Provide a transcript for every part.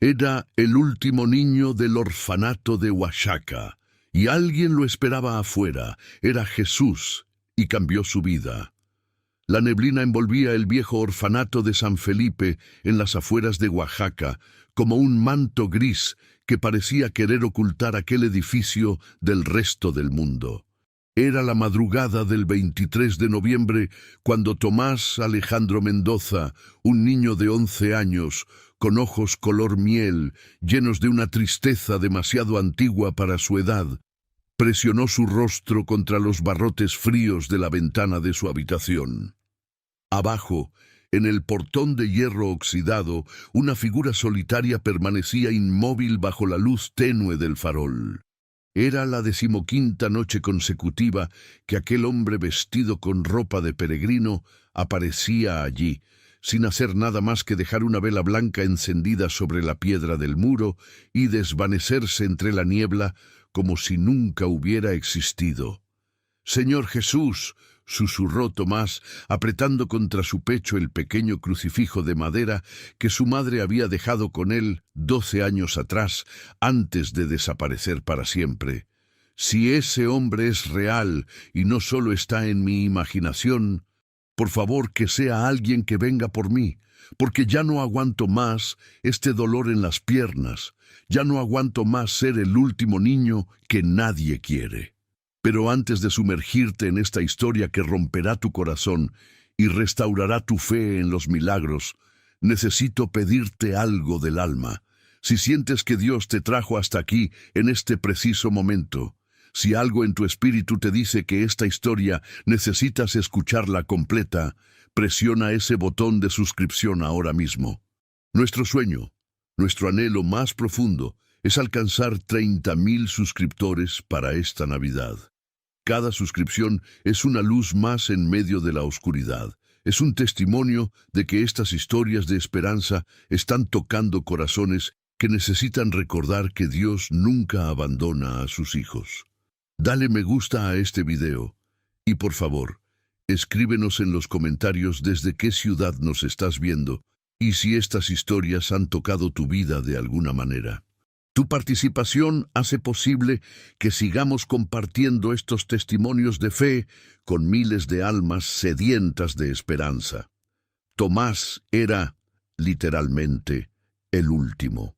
Era el último niño del orfanato de Oaxaca, y alguien lo esperaba afuera. Era Jesús, y cambió su vida. La neblina envolvía el viejo orfanato de San Felipe en las afueras de Oaxaca, como un manto gris que parecía querer ocultar aquel edificio del resto del mundo. Era la madrugada del 23 de noviembre cuando Tomás Alejandro Mendoza, un niño de 11 años, con ojos color miel, llenos de una tristeza demasiado antigua para su edad, presionó su rostro contra los barrotes fríos de la ventana de su habitación. Abajo, en el portón de hierro oxidado, una figura solitaria permanecía inmóvil bajo la luz tenue del farol. Era la 15ª noche consecutiva que aquel hombre vestido con ropa de peregrino aparecía allí, sin hacer nada más que dejar una vela blanca encendida sobre la piedra del muro y desvanecerse entre la niebla como si nunca hubiera existido. «Señor Jesús», susurró Tomás, apretando contra su pecho el pequeño crucifijo de madera que su madre había dejado con él 12 años atrás, antes de desaparecer para siempre. «Si ese hombre es real y no solo está en mi imaginación, por favor que sea alguien que venga por mí, porque ya no aguanto más este dolor en las piernas, ya no aguanto más ser el último niño que nadie quiere». Pero antes de sumergirte en esta historia que romperá tu corazón y restaurará tu fe en los milagros, necesito pedirte algo del alma. Si sientes que Dios te trajo hasta aquí en este preciso momento, si algo en tu espíritu te dice que esta historia necesitas escucharla completa, presiona ese botón de suscripción ahora mismo. Nuestro sueño, nuestro anhelo más profundo, es alcanzar 30,000 suscriptores para esta Navidad. Cada suscripción es una luz más en medio de la oscuridad. Es un testimonio de que estas historias de esperanza están tocando corazones que necesitan recordar que Dios nunca abandona a sus hijos. Dale me gusta a este video y por favor, escríbenos en los comentarios desde qué ciudad nos estás viendo y si estas historias han tocado tu vida de alguna manera. Tu participación hace posible que sigamos compartiendo estos testimonios de fe con miles de almas sedientas de esperanza. Tomás era, literalmente, el último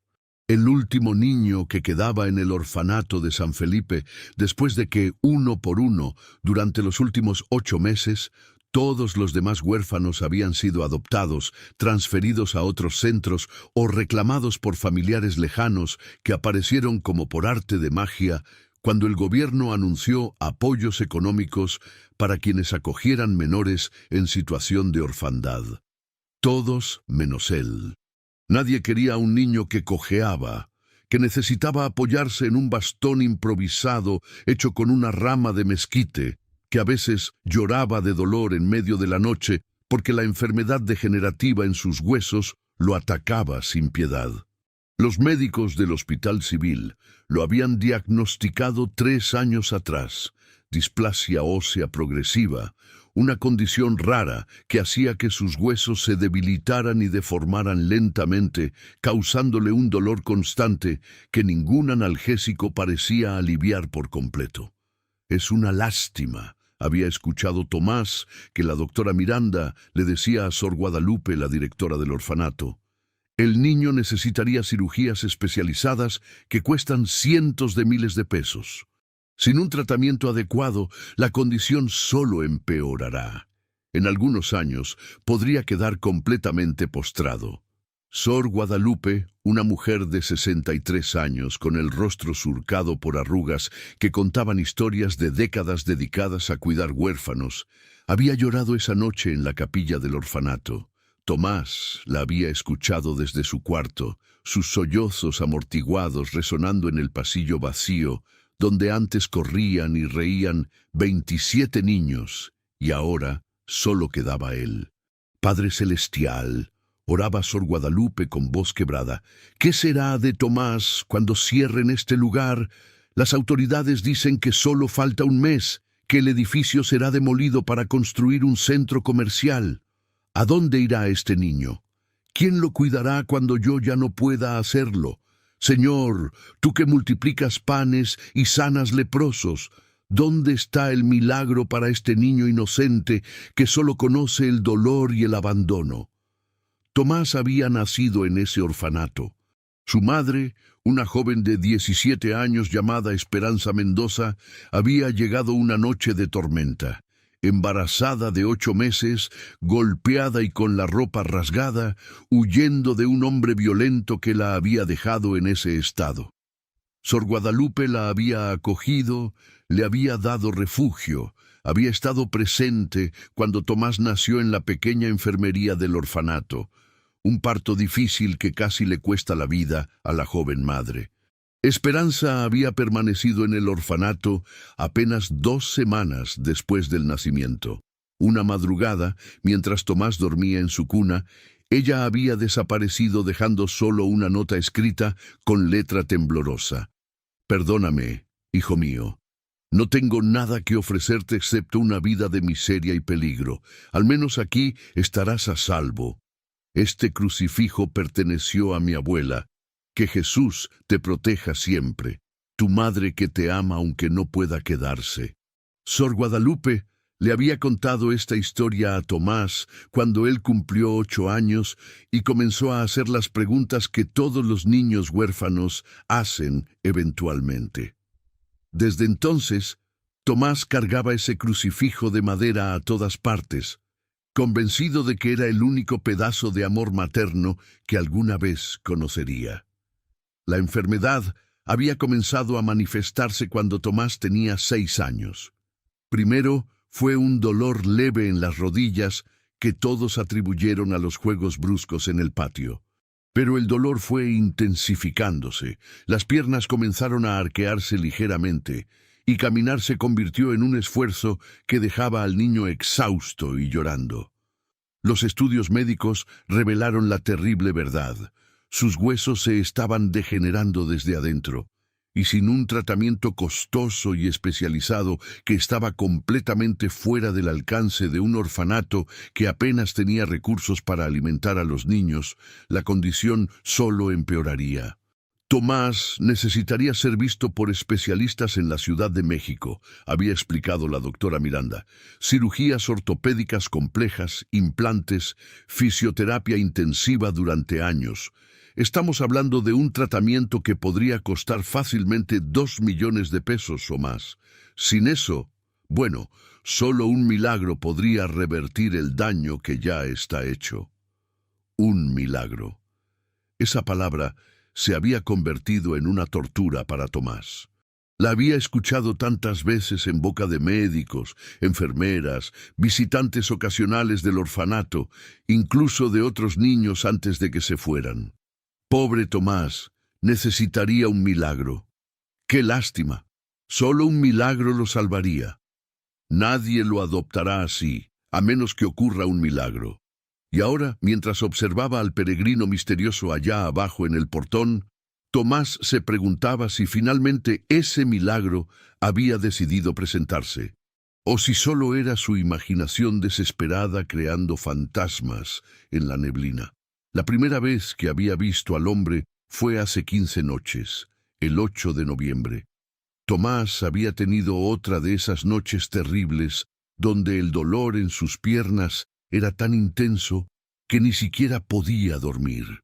niño que quedaba en el orfanato de San Felipe después de que, uno por uno, durante los últimos 8 meses, todos los demás huérfanos habían sido adoptados, transferidos a otros centros o reclamados por familiares lejanos que aparecieron como por arte de magia cuando el gobierno anunció apoyos económicos para quienes acogieran menores en situación de orfandad. Todos menos él. Nadie quería a un niño que cojeaba, que necesitaba apoyarse en un bastón improvisado hecho con una rama de mezquite, que a veces lloraba de dolor en medio de la noche porque la enfermedad degenerativa en sus huesos lo atacaba sin piedad. Los médicos del Hospital Civil lo habían diagnosticado 3 años atrás, displasia ósea progresiva, una condición rara que hacía que sus huesos se debilitaran y deformaran lentamente, causándole un dolor constante que ningún analgésico parecía aliviar por completo. «Es una lástima», había escuchado Tomás que la doctora Miranda le decía a Sor Guadalupe, la directora del orfanato. «El niño necesitaría cirugías especializadas que cuestan cientos de miles de pesos. Sin un tratamiento adecuado, la condición solo empeorará. En algunos años podría quedar completamente postrado». Sor Guadalupe, una mujer de 63 años con el rostro surcado por arrugas que contaban historias de décadas dedicadas a cuidar huérfanos, había llorado esa noche en la capilla del orfanato. Tomás la había escuchado desde su cuarto, sus sollozos amortiguados resonando en el pasillo vacío, donde antes corrían y reían 27 niños, y ahora solo quedaba él. «Padre Celestial», oraba Sor Guadalupe con voz quebrada, «¿qué será de Tomás cuando cierren este lugar? Las autoridades dicen que solo falta un mes, que el edificio será demolido para construir un centro comercial. ¿A dónde irá este niño? ¿Quién lo cuidará cuando yo ya no pueda hacerlo? Señor, tú que multiplicas panes y sanas leprosos, ¿dónde está el milagro para este niño inocente que solo conoce el dolor y el abandono? Tomás había nacido en ese orfanato. Su madre, una joven de 17 años llamada Esperanza Mendoza, había llegado una noche de tormenta. Embarazada de 8 meses, golpeada y con la ropa rasgada, huyendo de un hombre violento que la había dejado en ese estado. Sor Guadalupe la había acogido, le había dado refugio, había estado presente cuando Tomás nació en la pequeña enfermería del orfanato, un parto difícil que casi le cuesta la vida a la joven madre. Esperanza había permanecido en el orfanato apenas 2 semanas después del nacimiento. Una madrugada, mientras Tomás dormía en su cuna, ella había desaparecido dejando solo una nota escrita con letra temblorosa. «Perdóname, hijo mío. No tengo nada que ofrecerte excepto una vida de miseria y peligro. Al menos aquí estarás a salvo. Este crucifijo perteneció a mi abuela. Que Jesús te proteja siempre, tu madre que te ama aunque no pueda quedarse». Sor Guadalupe le había contado esta historia a Tomás cuando él cumplió 8 años y comenzó a hacer las preguntas que todos los niños huérfanos hacen eventualmente. Desde entonces, Tomás cargaba ese crucifijo de madera a todas partes, convencido de que era el único pedazo de amor materno que alguna vez conocería. La enfermedad había comenzado a manifestarse cuando Tomás tenía 6 años. Primero fue un dolor leve en las rodillas que todos atribuyeron a los juegos bruscos en el patio. Pero el dolor fue intensificándose, las piernas comenzaron a arquearse ligeramente, y caminar se convirtió en un esfuerzo que dejaba al niño exhausto y llorando. Los estudios médicos revelaron la terrible verdad. Sus huesos se estaban degenerando desde adentro, y sin un tratamiento costoso y especializado que estaba completamente fuera del alcance de un orfanato que apenas tenía recursos para alimentar a los niños, la condición solo empeoraría. Tomás necesitaría ser visto por especialistas en la Ciudad de México, había explicado la doctora Miranda. Cirugías ortopédicas complejas, implantes, fisioterapia intensiva durante años. Estamos hablando de un tratamiento que podría costar fácilmente 2 millones de pesos o más. Sin eso, bueno, solo un milagro podría revertir el daño que ya está hecho. Un milagro. Esa palabra se había convertido en una tortura para Tomás. La había escuchado tantas veces en boca de médicos, enfermeras, visitantes ocasionales del orfanato, incluso de otros niños antes de que se fueran. Pobre Tomás, necesitaría un milagro. ¡Qué lástima! Solo un milagro lo salvaría. Nadie lo adoptará así, a menos que ocurra un milagro. Y ahora, mientras observaba al peregrino misterioso allá abajo en el portón, Tomás se preguntaba si finalmente ese milagro había decidido presentarse, o si solo era su imaginación desesperada creando fantasmas en la neblina. La primera vez que había visto al hombre fue hace 15 noches, el 8 de noviembre. Tomás había tenido otra de esas noches terribles donde el dolor en sus piernas era tan intenso que ni siquiera podía dormir.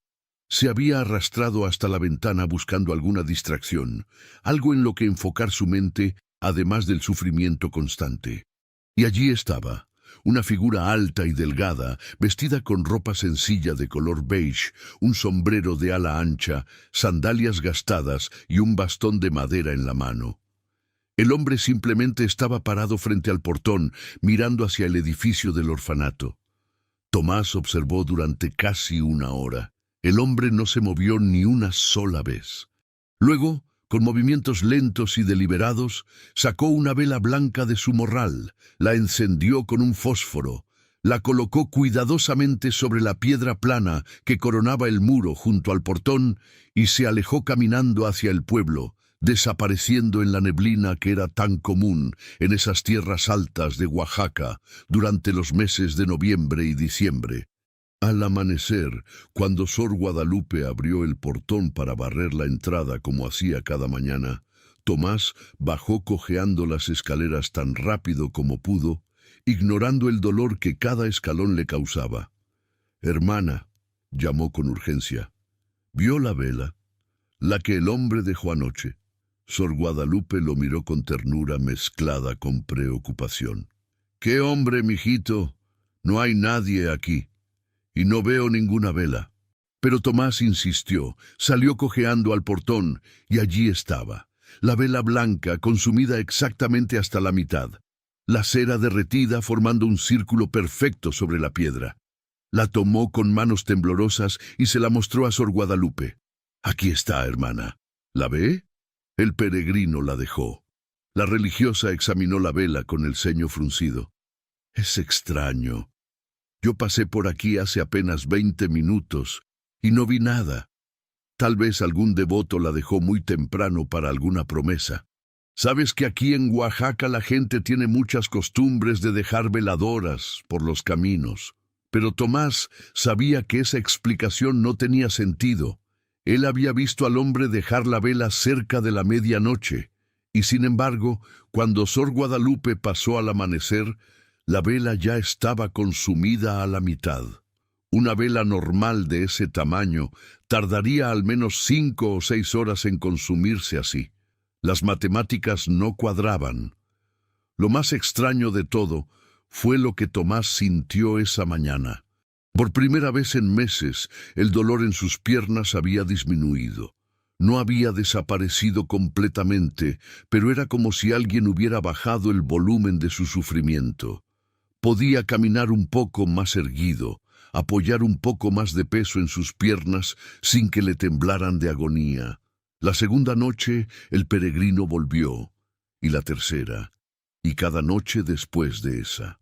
Se había arrastrado hasta la ventana buscando alguna distracción, algo en lo que enfocar su mente, además del sufrimiento constante. Y allí estaba, una figura alta y delgada, vestida con ropa sencilla de color beige, un sombrero de ala ancha, sandalias gastadas y un bastón de madera en la mano. El hombre simplemente estaba parado frente al portón, mirando hacia el edificio del orfanato. Tomás observó durante casi 1 hora. El hombre no se movió ni una sola vez. Luego, con movimientos lentos y deliberados, sacó una vela blanca de su morral, la encendió con un fósforo, la colocó cuidadosamente sobre la piedra plana que coronaba el muro junto al portón y se alejó caminando hacia el pueblo, desapareciendo en la neblina que era tan común en esas tierras altas de Oaxaca durante los meses de noviembre y diciembre. Al amanecer, cuando Sor Guadalupe abrió el portón para barrer la entrada como hacía cada mañana, Tomás bajó cojeando las escaleras tan rápido como pudo, ignorando el dolor que cada escalón le causaba. «Hermana», llamó con urgencia, «¿vio la vela? La que el hombre dejó anoche». Sor Guadalupe lo miró con ternura mezclada con preocupación. «¿Qué hombre, mijito? No hay nadie aquí, y no veo ninguna vela». Pero Tomás insistió, salió cojeando al portón, y allí estaba, la vela blanca consumida exactamente hasta la mitad, la cera derretida formando un círculo perfecto sobre la piedra. La tomó con manos temblorosas y se la mostró a Sor Guadalupe. «Aquí está, hermana. ¿La ve?» El peregrino la dejó. La religiosa examinó la vela con el ceño fruncido. «Es extraño. Yo pasé por aquí hace apenas 20 minutos y no vi nada. Tal vez algún devoto la dejó muy temprano para alguna promesa. Sabes que aquí en Oaxaca la gente tiene muchas costumbres de dejar veladoras por los caminos». Pero Tomás sabía que esa explicación no tenía sentido. Él había visto al hombre dejar la vela cerca de la medianoche, y sin embargo, cuando Sor Guadalupe pasó al amanecer, la vela ya estaba consumida a la mitad. Una vela normal de ese tamaño tardaría al menos 5 o 6 horas en consumirse así. Las matemáticas no cuadraban. Lo más extraño de todo fue lo que Tomás sintió esa mañana. Por primera vez en meses, el dolor en sus piernas había disminuido. No había desaparecido completamente, pero era como si alguien hubiera bajado el volumen de su sufrimiento. Podía caminar un poco más erguido, apoyar un poco más de peso en sus piernas sin que le temblaran de agonía. La segunda noche, el peregrino volvió, y la tercera, y cada noche después de esa.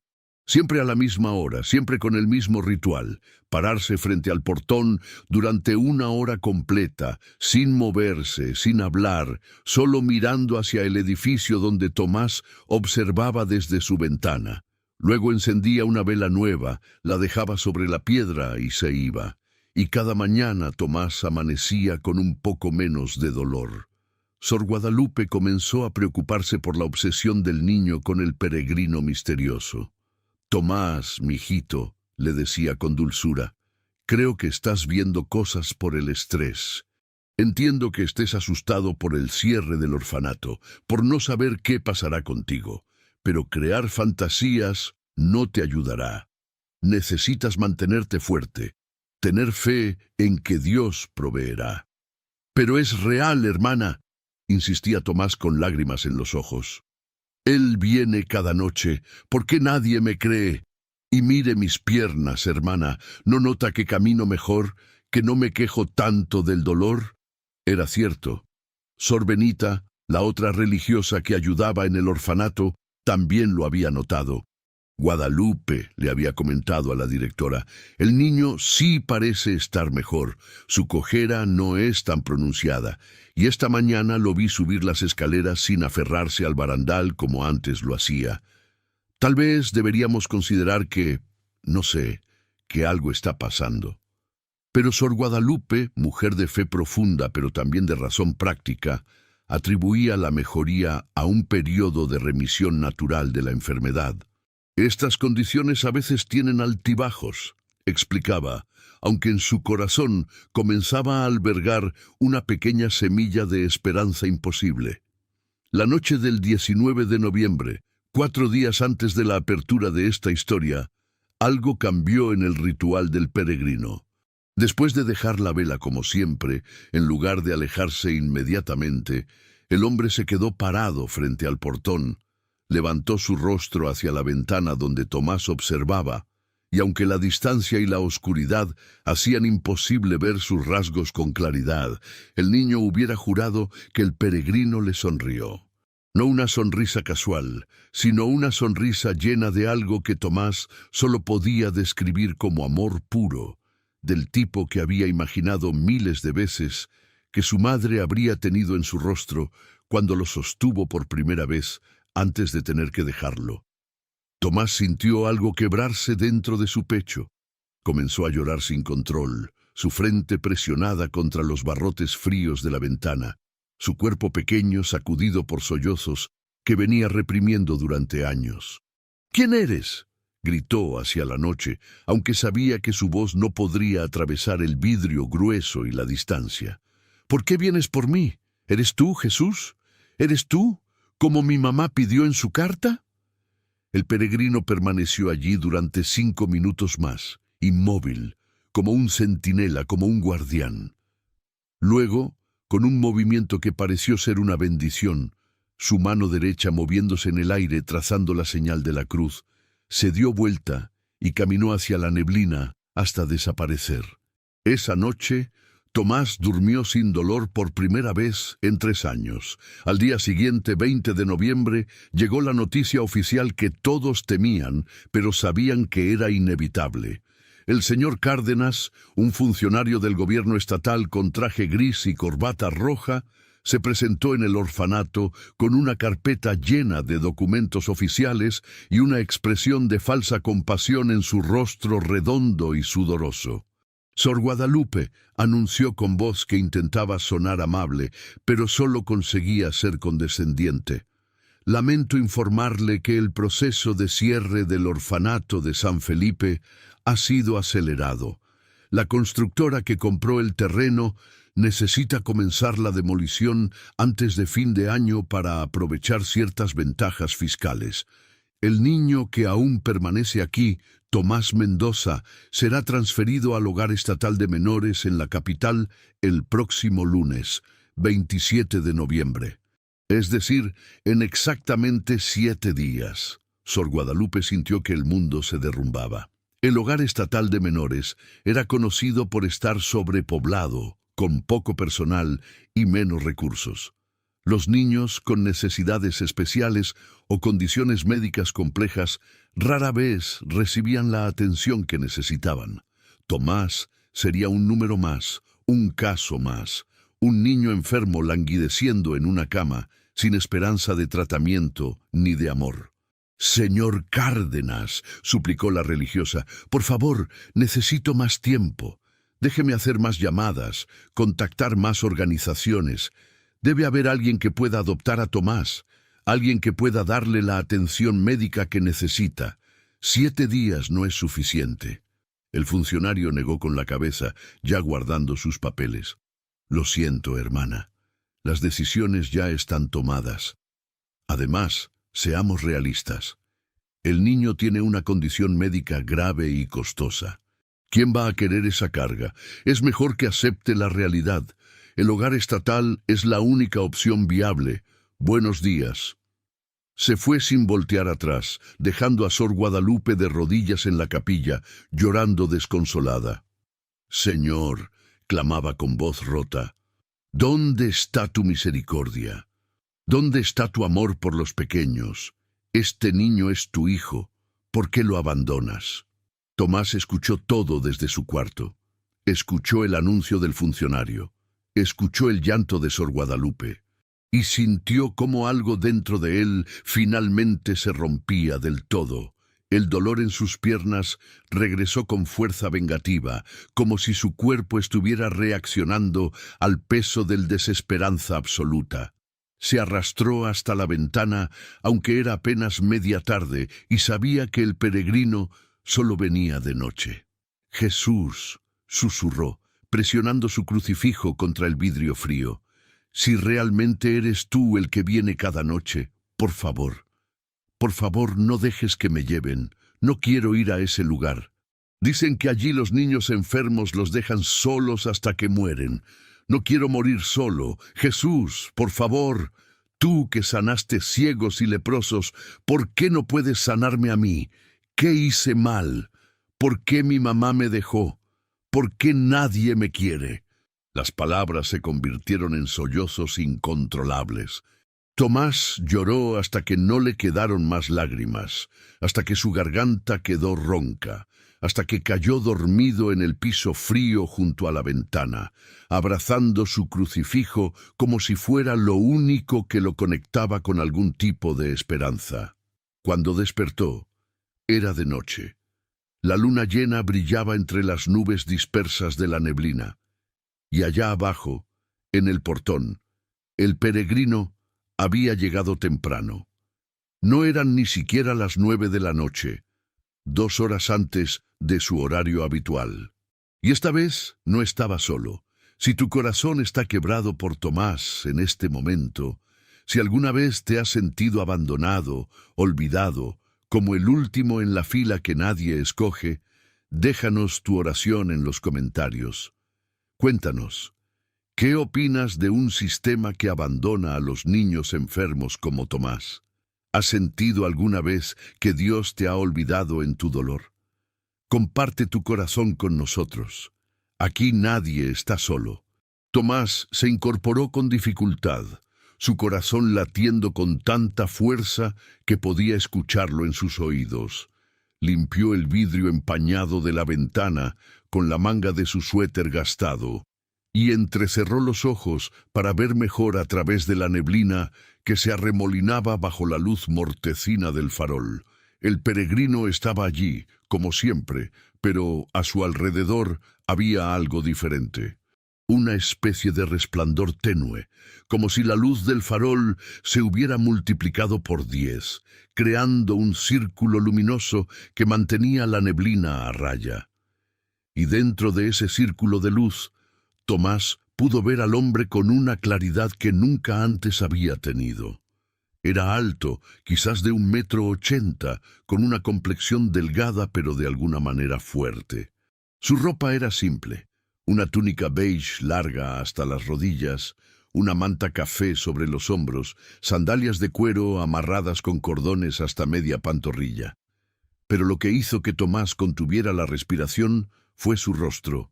Siempre a la misma hora, siempre con el mismo ritual, pararse frente al portón durante 1 hora completa, sin moverse, sin hablar, solo mirando hacia el edificio donde Tomás observaba desde su ventana. Luego encendía una vela nueva, la dejaba sobre la piedra y se iba. Y cada mañana Tomás amanecía con un poco menos de dolor. Sor Guadalupe comenzó a preocuparse por la obsesión del niño con el peregrino misterioso. «Tomás, mijito», le decía con dulzura, «creo que estás viendo cosas por el estrés. Entiendo que estés asustado por el cierre del orfanato, por no saber qué pasará contigo, pero crear fantasías no te ayudará. Necesitas mantenerte fuerte, tener fe en que Dios proveerá». «Pero es real, hermana», insistía Tomás con lágrimas en los ojos. «Él viene cada noche. ¿Por qué nadie me cree? Y mire mis piernas, hermana. ¿No nota que camino mejor, que no me quejo tanto del dolor?» Era cierto. Sor Benita, la otra religiosa que ayudaba en el orfanato, también lo había notado. «Guadalupe», le había comentado a la directora, «el niño sí parece estar mejor. Su cojera no es tan pronunciada. Y esta mañana lo vi subir las escaleras sin aferrarse al barandal como antes lo hacía. Tal vez deberíamos considerar que, no sé, que algo está pasando». Pero Sor Guadalupe, mujer de fe profunda pero también de razón práctica, atribuía la mejoría a un periodo de remisión natural de la enfermedad. «Estas condiciones a veces tienen altibajos», explicaba, aunque en su corazón comenzaba a albergar una pequeña semilla de esperanza imposible. La noche del 19 de noviembre, 4 días antes de la apertura de esta historia, algo cambió en el ritual del peregrino. Después de dejar la vela como siempre, en lugar de alejarse inmediatamente, el hombre se quedó parado frente al portón, levantó su rostro hacia la ventana donde Tomás observaba, y aunque la distancia y la oscuridad hacían imposible ver sus rasgos con claridad, el niño hubiera jurado que el peregrino le sonrió. No una sonrisa casual, sino una sonrisa llena de algo que Tomás solo podía describir como amor puro, del tipo que había imaginado miles de veces que su madre habría tenido en su rostro cuando lo sostuvo por primera vez antes de tener que dejarlo. Tomás sintió algo quebrarse dentro de su pecho, Comenzó a llorar sin control, su frente presionada contra los barrotes fríos de la ventana, su cuerpo pequeño sacudido por sollozos que venía reprimiendo durante años. «¿Quién eres?», gritó hacia la noche, aunque sabía que su voz no podría atravesar el vidrio grueso y la distancia. «¿Por qué vienes por mí? ¿Eres tú, Jesús? ¿Eres tú, como mi mamá pidió en su carta?». El peregrino permaneció allí durante 5 minutos más, inmóvil, como un centinela, como un guardián. Luego, con un movimiento que pareció ser una bendición, su mano derecha moviéndose en el aire trazando la señal de la cruz, se dio vuelta y caminó hacia la neblina hasta desaparecer. Esa noche, Tomás durmió sin dolor por primera vez en 3 años. Al día siguiente, 20 de noviembre, llegó la noticia oficial que todos temían, pero sabían que era inevitable. El señor Cárdenas, un funcionario del gobierno estatal con traje gris y corbata roja, se presentó en el orfanato con una carpeta llena de documentos oficiales y una expresión de falsa compasión en su rostro redondo y sudoroso. «Sor Guadalupe», anunció con voz que intentaba sonar amable, pero solo conseguía ser condescendiente. «Lamento informarle que el proceso de cierre del orfanato de San Felipe ha sido acelerado. La constructora que compró el terreno necesita comenzar la demolición antes de fin de año para aprovechar ciertas ventajas fiscales. El niño que aún permanece aquí, Tomás Mendoza, será transferido al hogar estatal de menores en la capital el próximo lunes, 27 de noviembre. Es decir, en exactamente 7 días. Sor Guadalupe sintió que el mundo se derrumbaba. El hogar estatal de menores era conocido por estar sobrepoblado, con poco personal y menos recursos. Los niños con necesidades especiales o condiciones médicas complejas rara vez recibían la atención que necesitaban. Tomás sería un número más, un caso más, un niño enfermo languideciendo en una cama, sin esperanza de tratamiento ni de amor. «Señor Cárdenas», suplicó la religiosa, «por favor, necesito más tiempo. Déjeme hacer más llamadas, contactar más organizaciones. Debe haber alguien que pueda adoptar a Tomás, alguien que pueda darle la atención médica que necesita. 7 días no es suficiente». El funcionario negó con la cabeza, ya guardando sus papeles. «Lo siento, hermana. Las decisiones ya están tomadas. Además, seamos realistas. El niño tiene una condición médica grave y costosa. ¿Quién va a querer esa carga? Es mejor que acepte la realidad. El hogar estatal es la única opción viable. Buenos días». Se fue sin voltear atrás, dejando a Sor Guadalupe de rodillas en la capilla, llorando desconsolada. «Señor», clamaba con voz rota, «¿dónde está tu misericordia? ¿Dónde está tu amor por los pequeños? Este niño es tu hijo. ¿Por qué lo abandonas?». Tomás escuchó todo desde su cuarto. Escuchó el anuncio del funcionario. Escuchó el llanto de Sor Guadalupe. Y sintió cómo algo dentro de él finalmente se rompía del todo. El dolor en sus piernas regresó con fuerza vengativa, como si su cuerpo estuviera reaccionando al peso del desesperanza absoluta. Se arrastró hasta la ventana, aunque era apenas media tarde, y sabía que el peregrino solo venía de noche. «Jesús», susurró, presionando su crucifijo contra el vidrio frío, «si realmente eres tú el que viene cada noche, por favor, no dejes que me lleven. No quiero ir a ese lugar. Dicen que allí los niños enfermos los dejan solos hasta que mueren. No quiero morir solo. Jesús, por favor, tú que sanaste ciegos y leprosos, ¿por qué no puedes sanarme a mí? ¿Qué hice mal? ¿Por qué mi mamá me dejó? ¿Por qué nadie me quiere?». Las palabras se convirtieron en sollozos incontrolables. Tomás lloró hasta que no le quedaron más lágrimas, hasta que su garganta quedó ronca, hasta que cayó dormido en el piso frío junto a la ventana, abrazando su crucifijo como si fuera lo único que lo conectaba con algún tipo de esperanza. Cuando despertó, era de noche. La luna llena brillaba entre las nubes dispersas de la neblina. Y allá abajo, en el portón, el peregrino había llegado temprano. No eran ni siquiera las 9 de la noche, 2 horas antes de su horario habitual. Y esta vez no estaba solo. Si tu corazón está quebrado por Tomás en este momento, si alguna vez te has sentido abandonado, olvidado, como el último en la fila que nadie escoge, déjanos tu oración en los comentarios. Cuéntanos, ¿qué opinas de un sistema que abandona a los niños enfermos como Tomás? ¿Has sentido alguna vez que Dios te ha olvidado en tu dolor? Comparte tu corazón con nosotros. Aquí nadie está solo. Tomás se incorporó con dificultad, su corazón latiendo con tanta fuerza que podía escucharlo en sus oídos. Limpió el vidrio empañado de la ventana con la manga de su suéter gastado y entrecerró los ojos para ver mejor a través de la neblina que se arremolinaba bajo la luz mortecina del farol. El peregrino estaba allí, como siempre, pero a su alrededor había algo diferente. Una especie de resplandor tenue, como si la luz del farol se hubiera multiplicado por 10, creando un círculo luminoso que mantenía la neblina a raya. Y dentro de ese círculo de luz, Tomás pudo ver al hombre con una claridad que nunca antes había tenido. Era alto, quizás de 1,80 m, con una complexión delgada pero de alguna manera fuerte. Su ropa era simple, una túnica beige larga hasta las rodillas, una manta café sobre los hombros, sandalias de cuero amarradas con cordones hasta media pantorrilla. Pero lo que hizo que Tomás contuviera la respiración fue su rostro.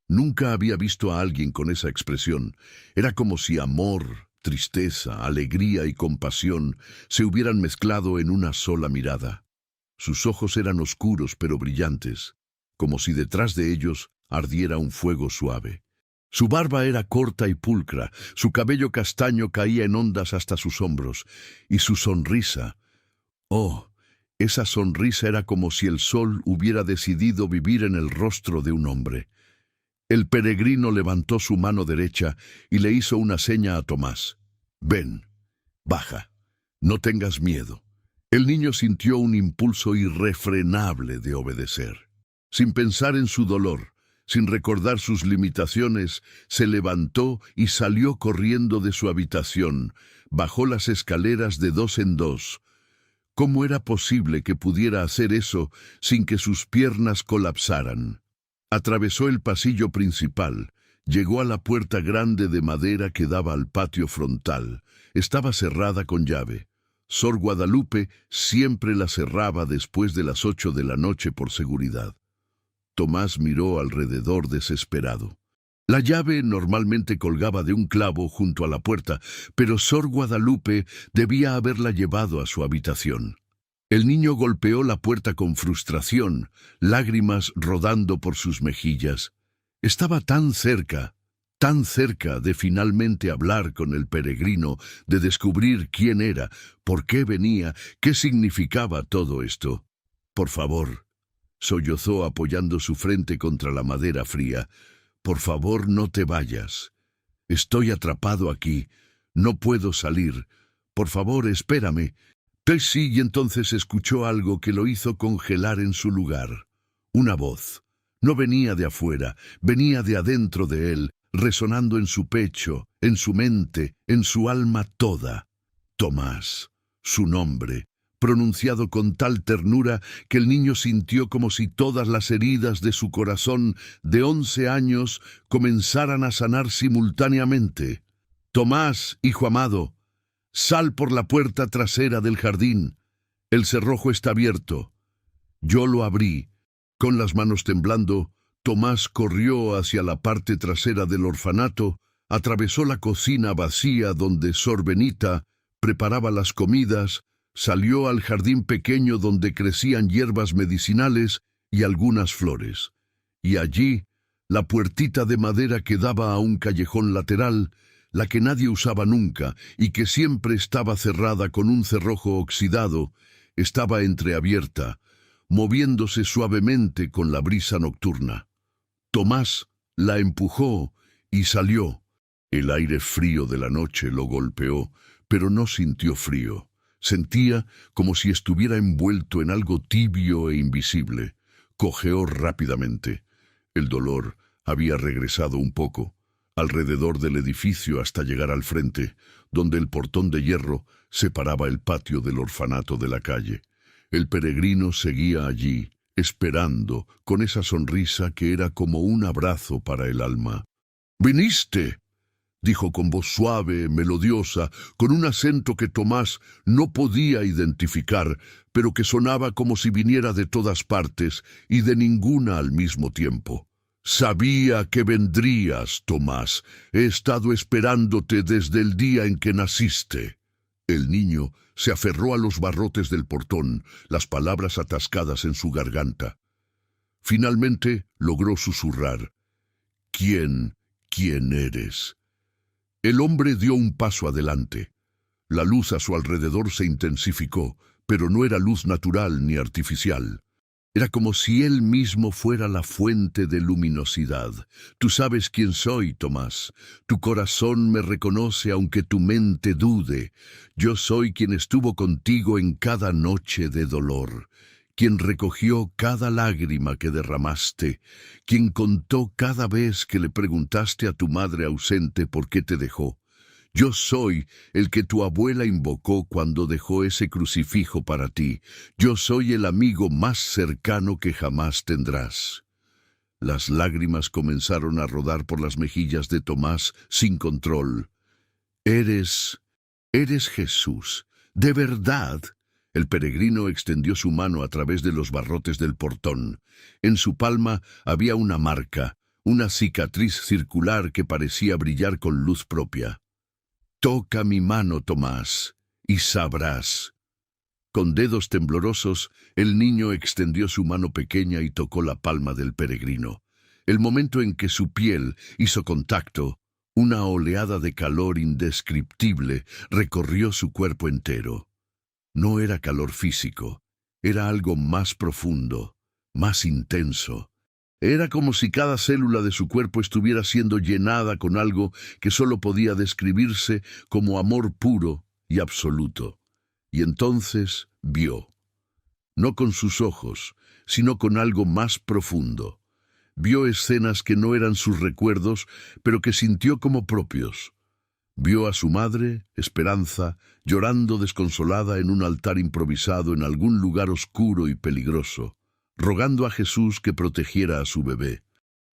Nunca había visto a alguien con esa expresión. Era como si amor, tristeza, alegría y compasión se hubieran mezclado en una sola mirada. Sus ojos eran oscuros pero brillantes, como si detrás de ellos ardiera un fuego suave. Su barba era corta y pulcra, su cabello castaño caía en ondas hasta sus hombros, y su sonrisa, esa sonrisa era como si el sol hubiera decidido vivir en el rostro de un hombre. El peregrino levantó su mano derecha y le hizo una seña a Tomás. «Ven, baja, no tengas miedo». El niño sintió un impulso irrefrenable de obedecer. Sin pensar en su dolor, sin recordar sus limitaciones, se levantó y salió corriendo de su habitación. Bajó las escaleras de 2 en 2. ¿Cómo era posible que pudiera hacer eso sin que sus piernas colapsaran? Atravesó el pasillo principal, llegó a la puerta grande de madera que daba al patio frontal. Estaba cerrada con llave. Sor Guadalupe siempre la cerraba después de las 8 de la noche por seguridad. Tomás miró alrededor desesperado. La llave normalmente colgaba de un clavo junto a la puerta, pero Sor Guadalupe debía haberla llevado a su habitación. El niño golpeó la puerta con frustración, lágrimas rodando por sus mejillas. Estaba tan cerca de finalmente hablar con el peregrino, de descubrir quién era, por qué venía, qué significaba todo esto. «Por favor», sollozó apoyando su frente contra la madera fría, «por favor, no te vayas. Estoy atrapado aquí, no puedo salir. Por favor, espérame». Sí, y entonces escuchó algo que lo hizo congelar en su lugar. Una voz. No venía de afuera, venía de adentro de él, resonando en su pecho, en su mente, en su alma toda. Tomás, su nombre, pronunciado con tal ternura que el niño sintió como si todas las heridas de su corazón de 11 años comenzaran a sanar simultáneamente. «Tomás, hijo amado, sal por la puerta trasera del jardín. El cerrojo está abierto». Yo lo abrí. Con las manos temblando, Tomás corrió hacia la parte trasera del orfanato, atravesó la cocina vacía donde Sor Benita preparaba las comidas, salió al jardín pequeño donde crecían hierbas medicinales y algunas flores. Y allí, la puertita de madera que daba a un callejón lateral, la que nadie usaba nunca y que siempre estaba cerrada con un cerrojo oxidado, estaba entreabierta. moviéndose suavemente con la brisa nocturna. Tomás la empujó y salió. El aire frío de la noche lo golpeó, pero no sintió frío. Sentía como si estuviera envuelto en algo tibio e invisible. Cojeó rápidamente. El dolor había regresado un poco, alrededor del edificio hasta llegar al frente, donde el portón de hierro separaba el patio del orfanato de la calle. El peregrino seguía allí, esperando, con esa sonrisa que era como un abrazo para el alma. «¿Viniste?», dijo con voz suave, melodiosa, con un acento que Tomás no podía identificar, pero que sonaba como si viniera de todas partes y de ninguna al mismo tiempo. «Sabía que vendrías, Tomás. He estado esperándote desde el día en que naciste». El niño se aferró a los barrotes del portón, las palabras atascadas en su garganta. Finalmente logró susurrar: «¿Quién eres?». El hombre dio un paso adelante. La luz a su alrededor se intensificó, pero no era luz natural ni artificial. Era como si él mismo fuera la fuente de luminosidad. «Tú sabes quién soy, Tomás. Tu corazón me reconoce aunque tu mente dude. Yo soy quien estuvo contigo en cada noche de dolor, quien recogió cada lágrima que derramaste, quien contó cada vez que le preguntaste a tu madre ausente por qué te dejó. Yo soy el que tu abuela invocó cuando dejó ese crucifijo para ti. Yo soy el amigo más cercano que jamás tendrás». Las lágrimas comenzaron a rodar por las mejillas de Tomás sin control. Eres Jesús, de verdad». El peregrino extendió su mano a través de los barrotes del portón. En su palma había una marca, una cicatriz circular que parecía brillar con luz propia. «Toca mi mano, Tomás, y sabrás». Con dedos temblorosos, el niño extendió su mano pequeña y tocó la palma del peregrino. El momento en que su piel hizo contacto, una oleada de calor indescriptible recorrió su cuerpo entero. No era calor físico, era algo más profundo, más intenso. Era como si cada célula de su cuerpo estuviera siendo llenada con algo que solo podía describirse como amor puro y absoluto. Y entonces vio, no con sus ojos, sino con algo más profundo. Vio escenas que no eran sus recuerdos, pero que sintió como propios. Vio a su madre, Esperanza, llorando desconsolada en un altar improvisado en algún lugar oscuro y peligroso, rogando a Jesús que protegiera a su bebé.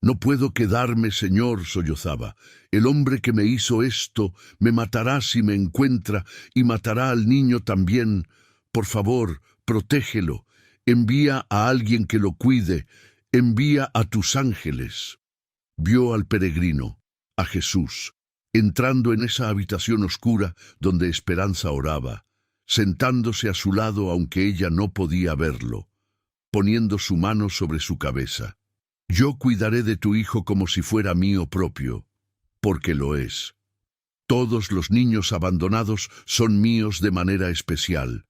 «No puedo quedarme, Señor», sollozaba. «El hombre que me hizo esto me matará si me encuentra y matará al niño también. Por favor, protégelo. Envía a alguien que lo cuide. Envía a tus ángeles». Vio al peregrino, a Jesús, entrando en esa habitación oscura donde Esperanza oraba, sentándose a su lado aunque ella no podía verlo, poniendo su mano sobre su cabeza. «Yo cuidaré de tu hijo como si fuera mío propio», porque lo es. Todos los niños abandonados son míos de manera especial,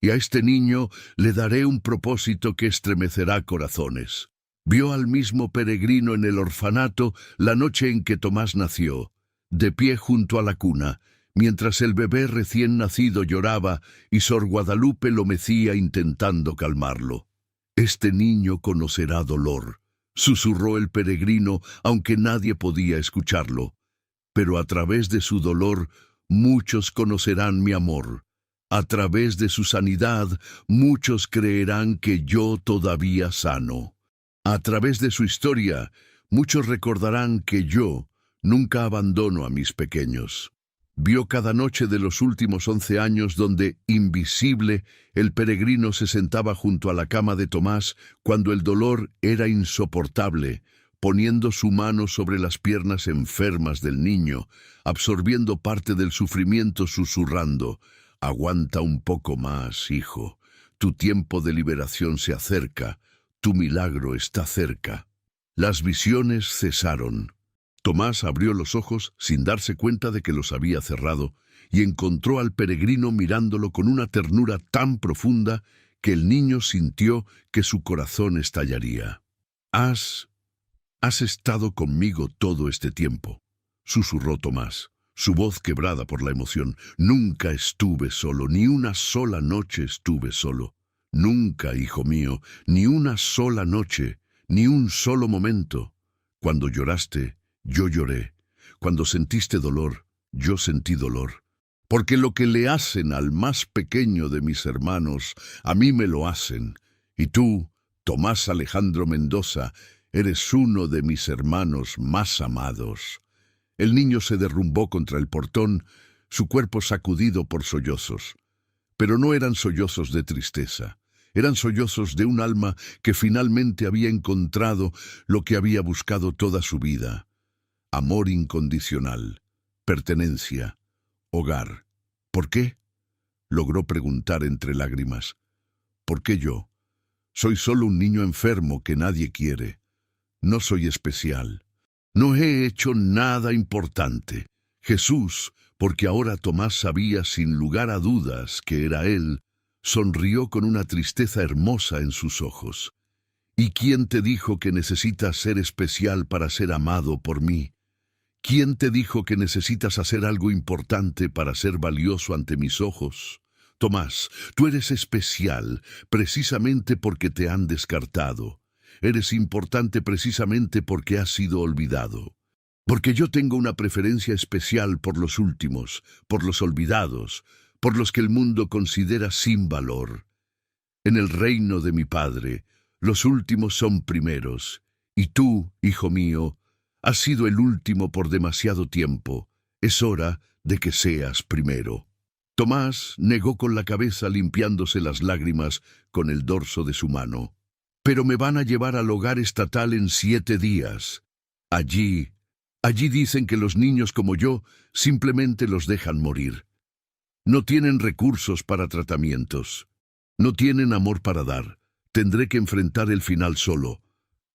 y a este niño le daré un propósito que estremecerá corazones. Vio al mismo peregrino en el orfanato la noche en que Tomás nació, de pie junto a la cuna, mientras el bebé recién nacido lloraba y Sor Guadalupe lo mecía intentando calmarlo. «Este niño conocerá dolor», susurró el peregrino, aunque nadie podía escucharlo. «Pero a través de su dolor, muchos conocerán mi amor. A través de su sanidad, muchos creerán que yo todavía sano. A través de su historia, muchos recordarán que yo nunca abandono a mis pequeños». Vio cada noche de los últimos 11 años donde, invisible, el peregrino se sentaba junto a la cama de Tomás cuando el dolor era insoportable, poniendo su mano sobre las piernas enfermas del niño, absorbiendo parte del sufrimiento, susurrando: «Aguanta un poco más, hijo. Tu tiempo de liberación se acerca. Tu milagro está cerca». Las visiones cesaron. Tomás abrió los ojos sin darse cuenta de que los había cerrado y encontró al peregrino mirándolo con una ternura tan profunda que el niño sintió que su corazón estallaría. Has estado conmigo todo este tiempo, susurró Tomás, su voz quebrada por la emoción. Nunca estuve solo, ni una sola noche estuve solo. Nunca, hijo mío, ni una sola noche, ni un solo momento. Cuando lloraste, yo lloré. Cuando sentiste dolor, yo sentí dolor. Porque lo que le hacen al más pequeño de mis hermanos, a mí me lo hacen. Y tú, Tomás Alejandro Mendoza, eres uno de mis hermanos más amados. El niño se derrumbó contra el portón, su cuerpo sacudido por sollozos. Pero no eran sollozos de tristeza, eran sollozos de un alma que finalmente había encontrado lo que había buscado toda su vida: amor incondicional, pertenencia, hogar. ¿Por qué?, logró preguntar entre lágrimas. ¿Por qué yo? Soy solo un niño enfermo que nadie quiere. No soy especial. No he hecho nada importante. Jesús, porque ahora Tomás sabía sin lugar a dudas que era él, sonrió con una tristeza hermosa en sus ojos. ¿Y quién te dijo que necesitas ser especial para ser amado por mí? ¿Quién te dijo que necesitas hacer algo importante para ser valioso ante mis ojos? Tomás, tú eres especial precisamente porque te han descartado. Eres importante precisamente porque has sido olvidado. Porque yo tengo una preferencia especial por los últimos, por los olvidados, por los que el mundo considera sin valor. En el reino de mi Padre, los últimos son primeros, y tú, hijo mío, has sido el último por demasiado tiempo. Es hora de que seas primero. Tomás negó con la cabeza, limpiándose las lágrimas con el dorso de su mano. Pero me van a llevar al hogar estatal en 7 días. Allí dicen que los niños como yo simplemente los dejan morir. No tienen recursos para tratamientos. No tienen amor para dar. Tendré que enfrentar el final solo.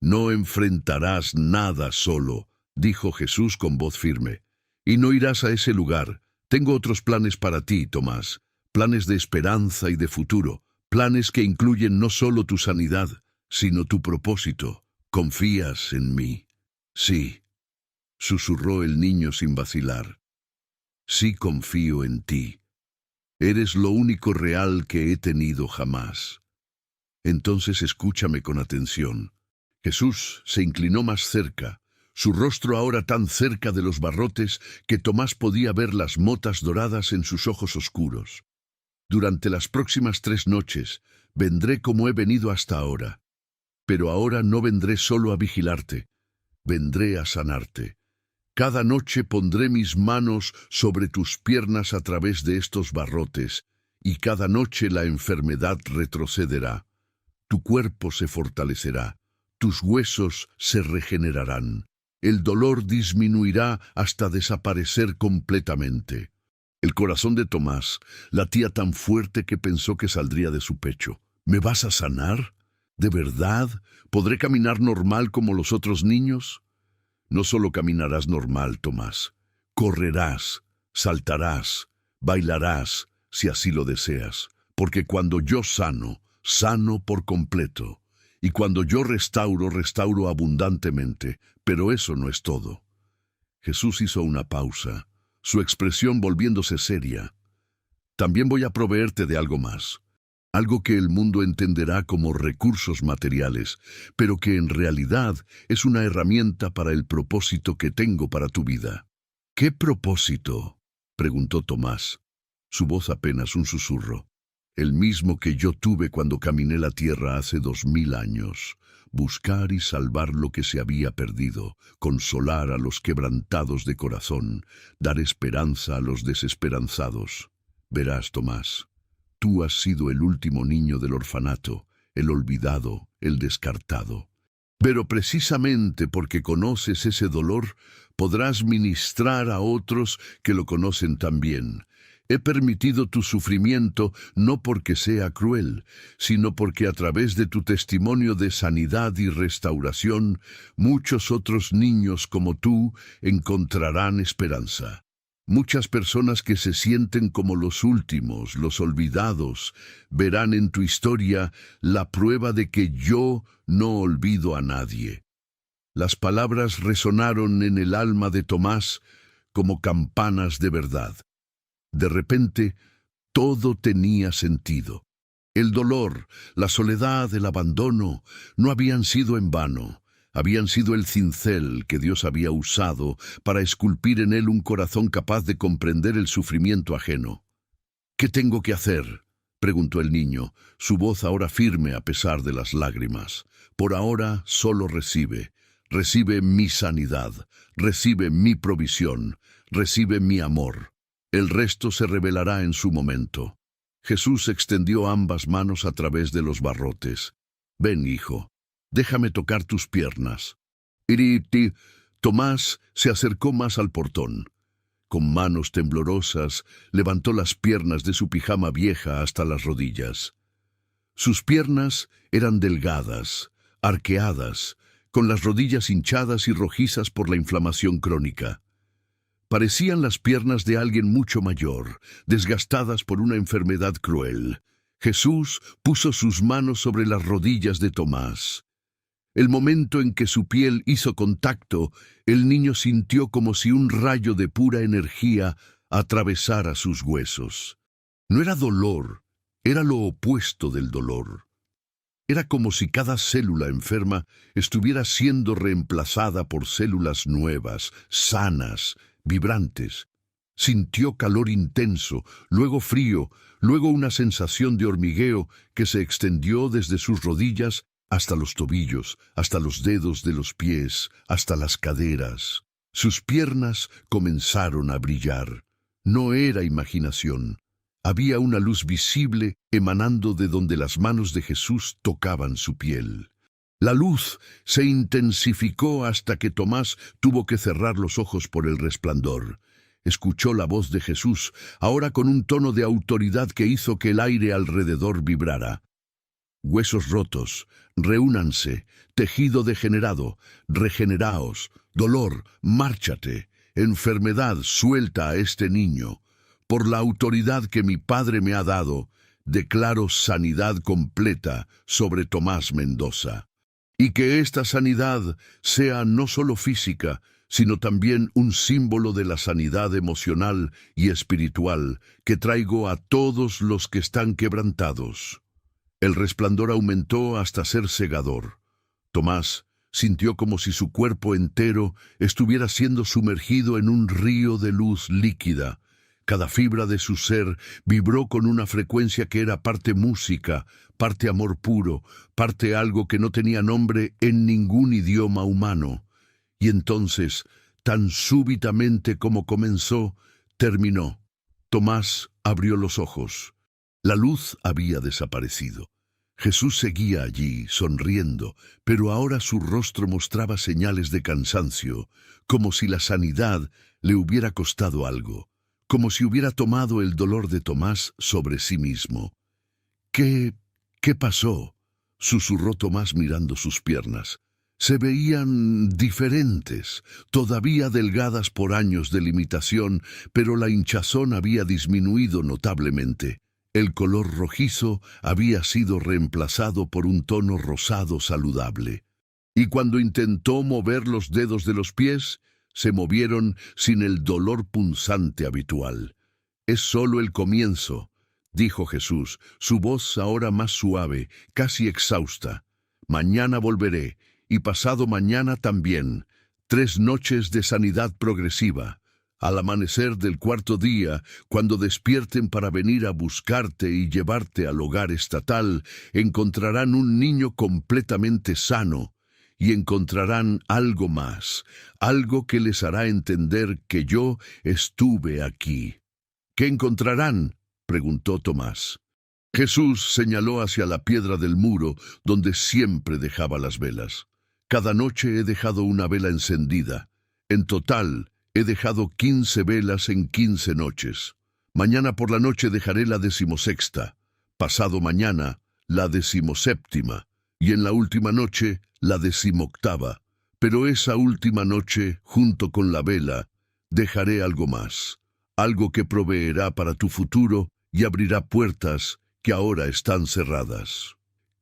No enfrentarás nada solo, dijo Jesús con voz firme. Y no irás a ese lugar. Tengo otros planes para ti, Tomás. Planes de esperanza y de futuro. Planes que incluyen no solo tu sanidad, sino tu propósito. ¿Confías en mí? Sí, susurró el niño sin vacilar. Sí, confío en ti. Eres lo único real que he tenido jamás. Entonces escúchame con atención. Jesús se inclinó más cerca, su rostro ahora tan cerca de los barrotes que Tomás podía ver las motas doradas en sus ojos oscuros. Durante las próximas 3 noches vendré como he venido hasta ahora. Pero ahora no vendré solo a vigilarte, vendré a sanarte. Cada noche pondré mis manos sobre tus piernas a través de estos barrotes, y cada noche la enfermedad retrocederá. Tu cuerpo se fortalecerá, tus huesos se regenerarán. El dolor disminuirá hasta desaparecer completamente. El corazón de Tomás latía tan fuerte que pensó que saldría de su pecho. ¿Me vas a sanar? ¿De verdad? ¿Podré caminar normal como los otros niños? No solo caminarás normal, Tomás. Correrás, saltarás, bailarás, si así lo deseas. Porque cuando yo sano, sano por completo. Y cuando yo restauro, restauro abundantemente. Pero eso no es todo. Jesús hizo una pausa, su expresión volviéndose seria. También voy a proveerte de algo más. Algo que el mundo entenderá como recursos materiales, pero que en realidad es una herramienta para el propósito que tengo para tu vida. ¿Qué propósito?, preguntó Tomás, su voz apenas un susurro. El mismo que yo tuve cuando caminé la tierra hace 2000 años. Buscar y salvar lo que se había perdido, consolar a los quebrantados de corazón, dar esperanza a los desesperanzados. Verás, Tomás, tú has sido el último niño del orfanato, el olvidado, el descartado. Pero precisamente porque conoces ese dolor, podrás ministrar a otros que lo conocen también. He permitido tu sufrimiento no porque sea cruel, sino porque a través de tu testimonio de sanidad y restauración, muchos otros niños como tú encontrarán esperanza. Muchas personas que se sienten como los últimos, los olvidados, verán en tu historia la prueba de que yo no olvido a nadie. Las palabras resonaron en el alma de Tomás como campanas de verdad. De repente, todo tenía sentido. El dolor, la soledad, el abandono, no habían sido en vano. Habían sido el cincel que Dios había usado para esculpir en él un corazón capaz de comprender el sufrimiento ajeno. «¿Qué tengo que hacer?», preguntó el niño, su voz ahora firme a pesar de las lágrimas. «Por ahora solo recibe. Recibe mi sanidad, recibe mi provisión, recibe mi amor. El resto se revelará en su momento». Jesús extendió ambas manos a través de los barrotes. «Ven, hijo, déjame tocar tus piernas». Tomás se acercó más al portón. Con manos temblorosas, levantó las piernas de su pijama vieja hasta las rodillas. Sus piernas eran delgadas, arqueadas, con las rodillas hinchadas y rojizas por la inflamación crónica. Parecían las piernas de alguien mucho mayor, desgastadas por una enfermedad cruel. Jesús puso sus manos sobre las rodillas de Tomás. El momento en que su piel hizo contacto, el niño sintió como si un rayo de pura energía atravesara sus huesos. No era dolor, era lo opuesto del dolor. Era como si cada célula enferma estuviera siendo reemplazada por células nuevas, sanas, vibrantes. Sintió calor intenso, luego frío, luego una sensación de hormigueo que se extendió desde sus rodillas hasta los tobillos, hasta los dedos de los pies, hasta las caderas. Sus piernas comenzaron a brillar. No era imaginación. Había una luz visible emanando de donde las manos de Jesús tocaban su piel. La luz se intensificó hasta que Tomás tuvo que cerrar los ojos por el resplandor. Escuchó la voz de Jesús, ahora con un tono de autoridad que hizo que el aire alrededor vibrara. «Huesos rotos, reúnanse, tejido degenerado, regeneraos, dolor, márchate, enfermedad, suelta a este niño. Por la autoridad que mi Padre me ha dado, declaro sanidad completa sobre Tomás Mendoza. Y que esta sanidad sea no solo física, sino también un símbolo de la sanidad emocional y espiritual que traigo a todos los que están quebrantados». El resplandor aumentó hasta ser cegador. Tomás sintió como si su cuerpo entero estuviera siendo sumergido en un río de luz líquida. Cada fibra de su ser vibró con una frecuencia que era parte música, parte amor puro, parte algo que no tenía nombre en ningún idioma humano. Y entonces, tan súbitamente como comenzó, terminó. Tomás abrió los ojos. La luz había desaparecido. Jesús seguía allí, sonriendo, pero ahora su rostro mostraba señales de cansancio, como si la sanidad le hubiera costado algo, como si hubiera tomado el dolor de Tomás sobre sí mismo. ¿Qué pasó?», susurró Tomás mirando sus piernas. Se veían diferentes, todavía delgadas por años de limitación, pero la hinchazón había disminuido notablemente. El color rojizo había sido reemplazado por un tono rosado saludable. Y cuando intentó mover los dedos de los pies, se movieron sin el dolor punzante habitual. «Es solo el comienzo», dijo Jesús, su voz ahora más suave, casi exhausta. «Mañana volveré, y pasado mañana también. 3 noches de sanidad progresiva. Al amanecer del 4.º día, cuando despierten para venir a buscarte y llevarte al hogar estatal, encontrarán un niño completamente sano, y encontrarán algo más, algo que les hará entender que yo estuve aquí». «¿Qué encontrarán?», preguntó Tomás. Jesús señaló hacia la piedra del muro donde siempre dejaba las velas. «Cada noche he dejado una vela encendida. En total, he dejado 15 velas en 15 noches. Mañana por la noche dejaré la 16ª, pasado mañana la 17ª, y en la última noche la 18ª. Pero esa última noche, junto con la vela, dejaré algo más, algo que proveerá para tu futuro y abrirá puertas que ahora están cerradas.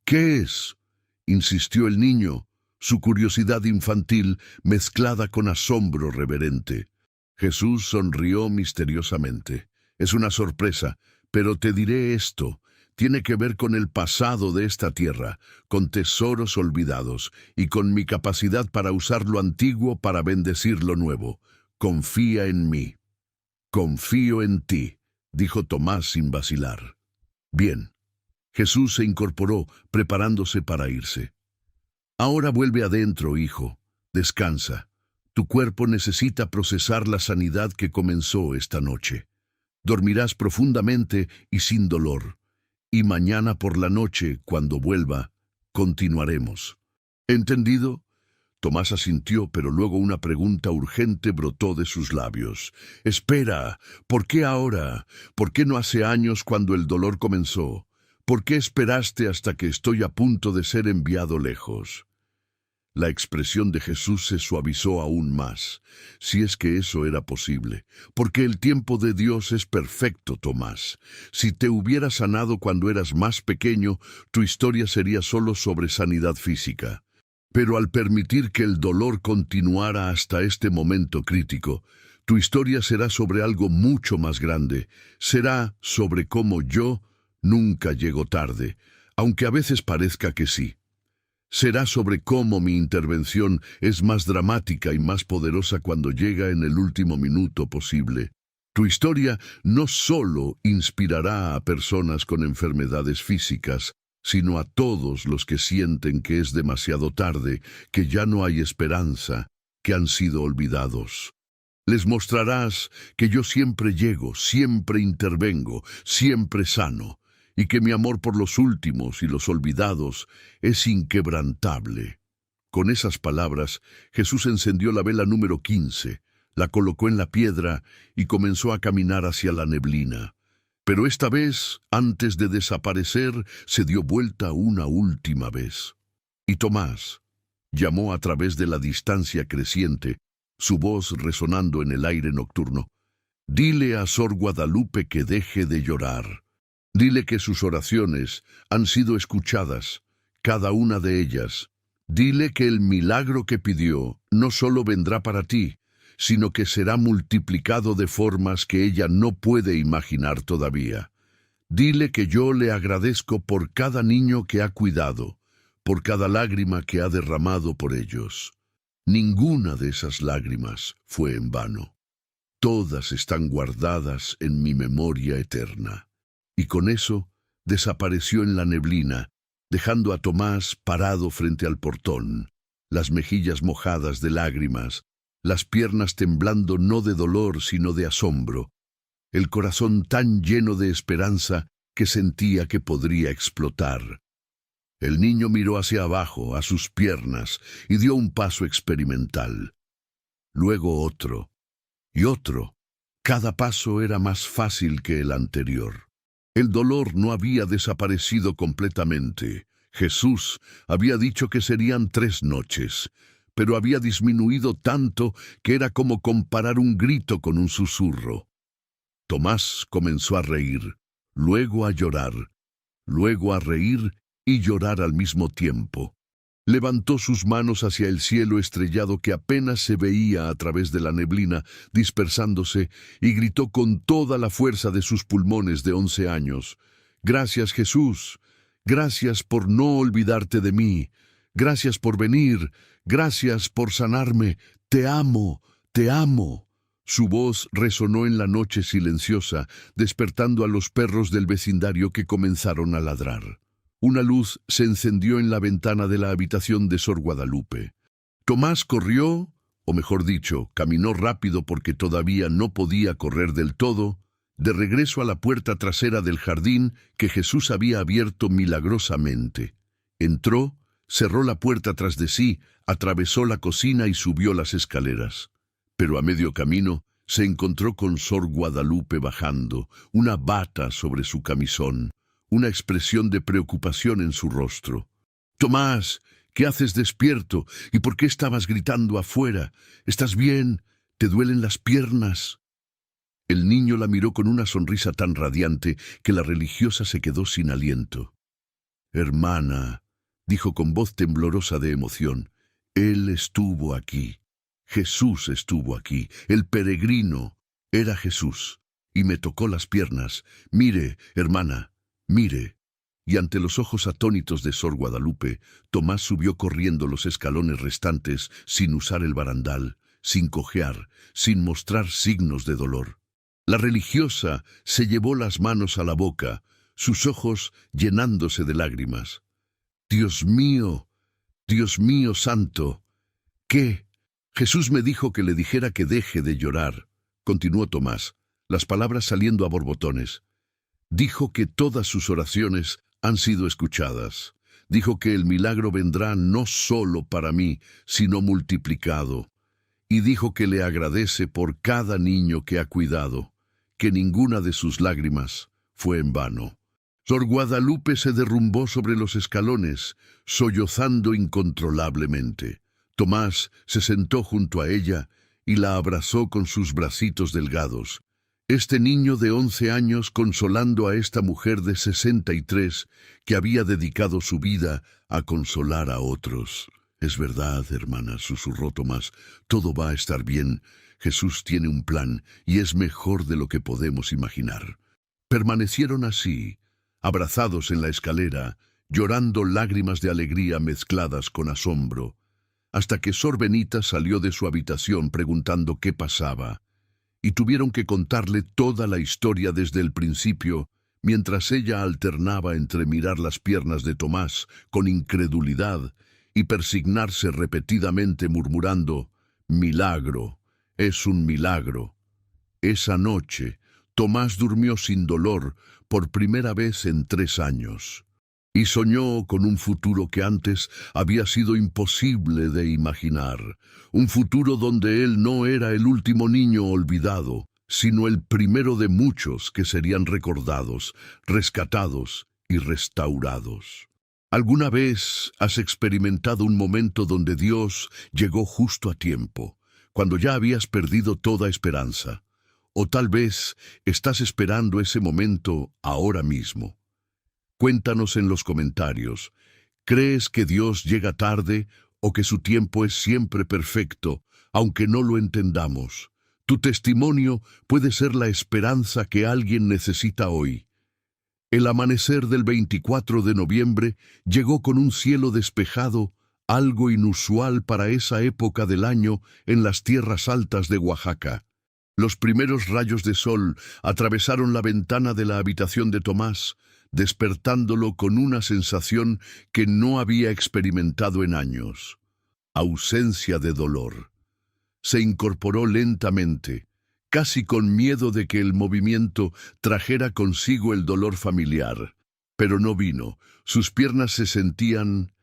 ¿Qué es?, insistió el niño, su curiosidad infantil mezclada con asombro reverente. Jesús sonrió misteriosamente. Es una sorpresa, pero te diré esto. Tiene que ver con el pasado de esta tierra, con tesoros olvidados y con mi capacidad para usar lo antiguo para bendecir lo nuevo. Confía en mí. Confío en ti, dijo Tomás sin vacilar. Bien. Jesús se incorporó, preparándose para irse. Ahora vuelve adentro, hijo. Descansa. Tu cuerpo necesita procesar la sanidad que comenzó esta noche. Dormirás profundamente y sin dolor. Y mañana por la noche, cuando vuelva, continuaremos. ¿Entendido? Tomás asintió, pero luego una pregunta urgente brotó de sus labios. Espera, ¿por qué ahora? ¿Por qué no hace años cuando el dolor comenzó? ¿Por qué esperaste hasta que estoy a punto de ser enviado lejos? La expresión de Jesús se suavizó aún más, si es que eso era posible, porque el tiempo de Dios es perfecto, Tomás. Si te hubiera sanado cuando eras más pequeño, tu historia sería solo sobre sanidad física. Pero al permitir que el dolor continuara hasta este momento crítico, tu historia será sobre algo mucho más grande. Será sobre cómo yo nunca llego tarde, aunque a veces parezca que sí. Será sobre cómo mi intervención es más dramática y más poderosa cuando llega en el último minuto posible. Tu historia no solo inspirará a personas con enfermedades físicas, sino a todos los que sienten que es demasiado tarde, que ya no hay esperanza, que han sido olvidados. Les mostrarás que yo siempre llego, siempre intervengo, siempre sano, y que mi amor por los últimos y los olvidados es inquebrantable. Con esas palabras, Jesús encendió la vela número 15, la colocó en la piedra y comenzó a caminar hacia la neblina. Pero esta vez, antes de desaparecer, se dio vuelta una última vez. Y Tomás llamó a través de la distancia creciente, su voz resonando en el aire nocturno. Dile a Sor Guadalupe que deje de llorar. Dile que sus oraciones han sido escuchadas, cada una de ellas. Dile que el milagro que pidió no solo vendrá para ti, sino que será multiplicado de formas que ella no puede imaginar todavía. Dile que yo le agradezco por cada niño que ha cuidado, por cada lágrima que ha derramado por ellos. Ninguna de esas lágrimas fue en vano. Todas están guardadas en mi memoria eterna. Y con eso desapareció en la neblina, dejando a Tomás parado frente al portón, las mejillas mojadas de lágrimas, las piernas temblando no de dolor sino de asombro, el corazón tan lleno de esperanza que sentía que podría explotar. El niño miró hacia abajo, a sus piernas, y dio un paso experimental. Luego otro, y otro. Cada paso era más fácil que el anterior. El dolor no había desaparecido completamente. Jesús había dicho que serían 3 noches, pero había disminuido tanto que era como comparar un grito con un susurro. Tomás comenzó a reír, luego a llorar, luego a reír y llorar al mismo tiempo. Levantó sus manos hacia el cielo estrellado que apenas se veía a través de la neblina, dispersándose, y gritó con toda la fuerza de sus pulmones de 11 años. «Gracias, Jesús. Gracias por no olvidarte de mí. Gracias por venir. Gracias por sanarme. Te amo. Te amo». Su voz resonó en la noche silenciosa, despertando a los perros del vecindario que comenzaron a ladrar. Una luz se encendió en la ventana de la habitación de Sor Guadalupe. Tomás corrió, o mejor dicho, caminó rápido porque todavía no podía correr del todo, de regreso a la puerta trasera del jardín que Jesús había abierto milagrosamente. Entró, cerró la puerta tras de sí, atravesó la cocina y subió las escaleras. Pero a medio camino se encontró con Sor Guadalupe bajando, una bata sobre su camisón, una expresión de preocupación en su rostro. «Tomás, ¿qué haces despierto? ¿Y por qué estabas gritando afuera? ¿Estás bien? ¿Te duelen las piernas?» El niño la miró con una sonrisa tan radiante que la religiosa se quedó sin aliento. «Hermana», dijo con voz temblorosa de emoción, «Él estuvo aquí. Jesús estuvo aquí. El peregrino era Jesús. Y me tocó las piernas. Mire, hermana, mire». Y ante los ojos atónitos de Sor Guadalupe, Tomás subió corriendo los escalones restantes sin usar el barandal, sin cojear, sin mostrar signos de dolor. La religiosa se llevó las manos a la boca, sus ojos llenándose de lágrimas. Dios mío santo, ¿qué? Jesús me dijo que le dijera que deje de llorar», continuó Tomás, las palabras saliendo a borbotones. «Dijo que todas sus oraciones han sido escuchadas. Dijo que el milagro vendrá no solo para mí, sino multiplicado. Y dijo que le agradece por cada niño que ha cuidado, que ninguna de sus lágrimas fue en vano». Sor Guadalupe se derrumbó sobre los escalones, sollozando incontrolablemente. Tomás se sentó junto a ella y la abrazó con sus bracitos delgados. Este niño de 11 años consolando a esta mujer de 63 que había dedicado su vida a consolar a otros. «Es verdad, hermana», susurró Tomás, «todo va a estar bien. Jesús tiene un plan y es mejor de lo que podemos imaginar». Permanecieron así, abrazados en la escalera, llorando lágrimas de alegría mezcladas con asombro, hasta que Sor Benita salió de su habitación preguntando qué pasaba, y tuvieron que contarle toda la historia desde el principio, mientras ella alternaba entre mirar las piernas de Tomás con incredulidad y persignarse repetidamente murmurando: «Milagro, es un milagro». Esa noche, Tomás durmió sin dolor por primera vez en 3 años, y soñó con un futuro que antes había sido imposible de imaginar, un futuro donde él no era el último niño olvidado, sino el primero de muchos que serían recordados, rescatados y restaurados. ¿Alguna vez has experimentado un momento donde Dios llegó justo a tiempo, cuando ya habías perdido toda esperanza? O tal vez estás esperando ese momento ahora mismo. Cuéntanos en los comentarios. ¿Crees que Dios llega tarde o que su tiempo es siempre perfecto, aunque no lo entendamos? Tu testimonio puede ser la esperanza que alguien necesita hoy. El amanecer del 24 de noviembre llegó con un cielo despejado, algo inusual para esa época del año en las tierras altas de Oaxaca. Los primeros rayos de sol atravesaron la ventana de la habitación de Tomás, despertándolo con una sensación que no había experimentado en años: ausencia de dolor. Se incorporó lentamente, casi con miedo de que el movimiento trajera consigo el dolor familiar. Pero no vino. Sus piernas se sentían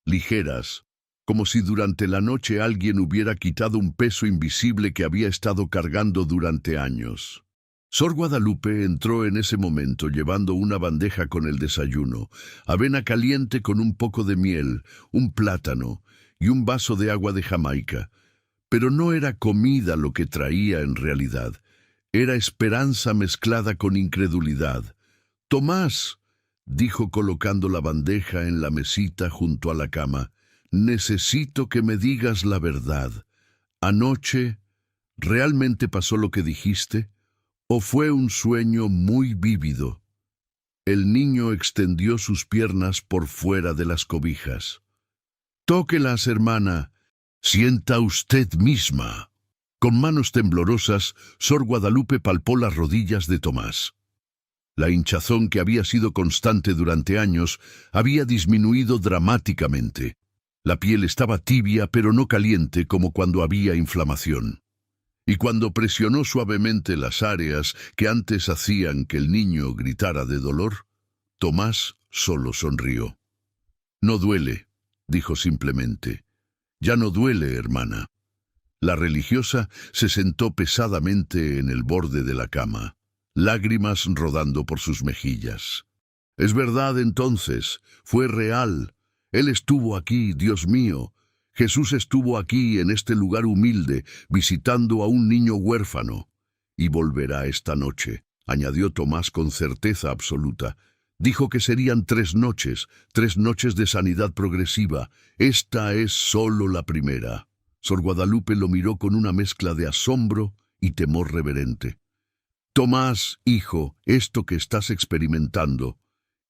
ligeras, como si durante la noche alguien hubiera quitado un peso invisible que había estado cargando durante años. Sor Guadalupe entró en ese momento llevando una bandeja con el desayuno, avena caliente con un poco de miel, un plátano y un vaso de agua de Jamaica. Pero no era comida lo que traía en realidad, era esperanza mezclada con incredulidad. «Tomás», dijo colocando la bandeja en la mesita junto a la cama, «necesito que me digas la verdad. Anoche, ¿realmente pasó lo que dijiste? ¿O fue un sueño muy vívido?» El niño extendió sus piernas por fuera de las cobijas. «Tóquelas, hermana. Sienta usted misma». Con manos temblorosas, Sor Guadalupe palpó las rodillas de Tomás. La hinchazón, que había sido constante durante años, había disminuido dramáticamente. La piel estaba tibia pero no caliente como cuando había inflamación. Y cuando presionó suavemente las áreas que antes hacían que el niño gritara de dolor, Tomás solo sonrió. «No duele», dijo simplemente. «Ya no duele, hermana». La religiosa se sentó pesadamente en el borde de la cama, lágrimas rodando por sus mejillas. «Es verdad entonces, fue real. Él estuvo aquí, Dios mío. Jesús estuvo aquí en este lugar humilde, visitando a un niño huérfano. Y volverá esta noche, añadió Tomás con certeza absoluta. Dijo que serían 3 noches, 3 noches de sanidad progresiva. Esta es solo la primera. Sor Guadalupe lo miró con una mezcla de asombro y temor reverente. Tomás, hijo, esto que estás experimentando,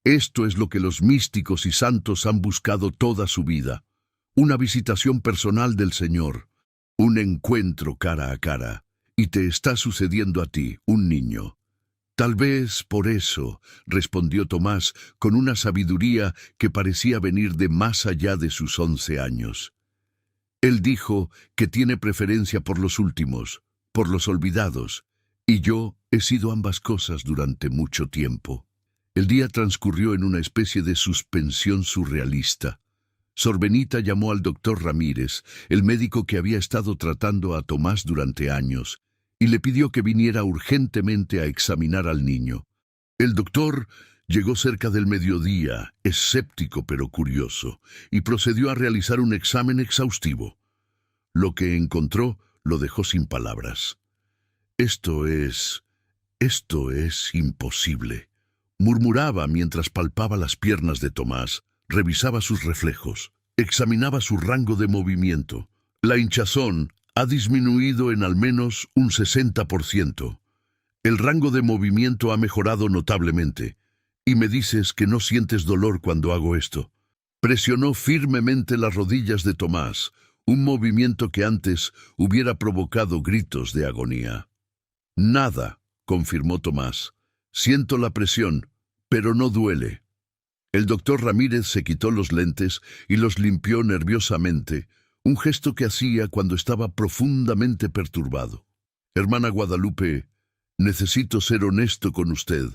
esto es lo que los místicos y santos han buscado toda su vida. Una visitación personal del Señor, un encuentro cara a cara. Y te está sucediendo a ti, un niño. Tal vez por eso, respondió Tomás con una sabiduría que parecía venir de más allá de sus 11 años. Él dijo que tiene preferencia por los últimos, por los olvidados, y yo he sido ambas cosas durante mucho tiempo. El día transcurrió en una especie de suspensión surrealista. Sor Benita llamó al doctor Ramírez, el médico que había estado tratando a Tomás durante años, y le pidió que viniera urgentemente a examinar al niño. El doctor llegó cerca del mediodía, escéptico pero curioso, y procedió a realizar un examen exhaustivo. Lo que encontró lo dejó sin palabras. Esto es imposible, murmuraba mientras palpaba las piernas de Tomás, revisaba sus reflejos, examinaba su rango de movimiento. La hinchazón ha disminuido en al menos un 60%. El rango de movimiento ha mejorado notablemente. Y me dices que no sientes dolor cuando hago esto. Presionó firmemente las rodillas de Tomás, un movimiento que antes hubiera provocado gritos de agonía. Nada, confirmó Tomás. Siento la presión, pero no duele. El doctor Ramírez se quitó los lentes y los limpió nerviosamente, un gesto que hacía cuando estaba profundamente perturbado. Hermana Guadalupe, necesito ser honesto con usted.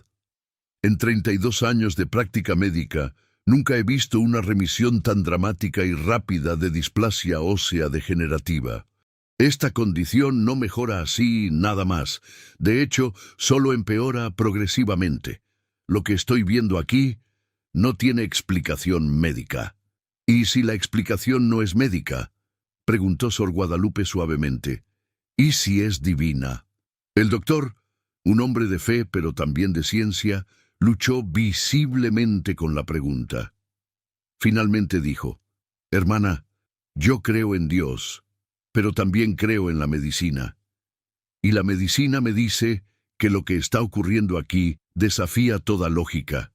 En 32 años de práctica médica, nunca he visto una remisión tan dramática y rápida de displasia ósea degenerativa. Esta condición no mejora así nada más. De hecho, solo empeora progresivamente. Lo que estoy viendo aquí no tiene explicación médica. ¿Y si la explicación no es médica?, preguntó Sor Guadalupe suavemente. ¿Y si es divina? El doctor, un hombre de fe pero también de ciencia, luchó visiblemente con la pregunta. Finalmente dijo: Hermana, yo creo en Dios, pero también creo en la medicina. Y la medicina me dice que lo que está ocurriendo aquí desafía toda lógica.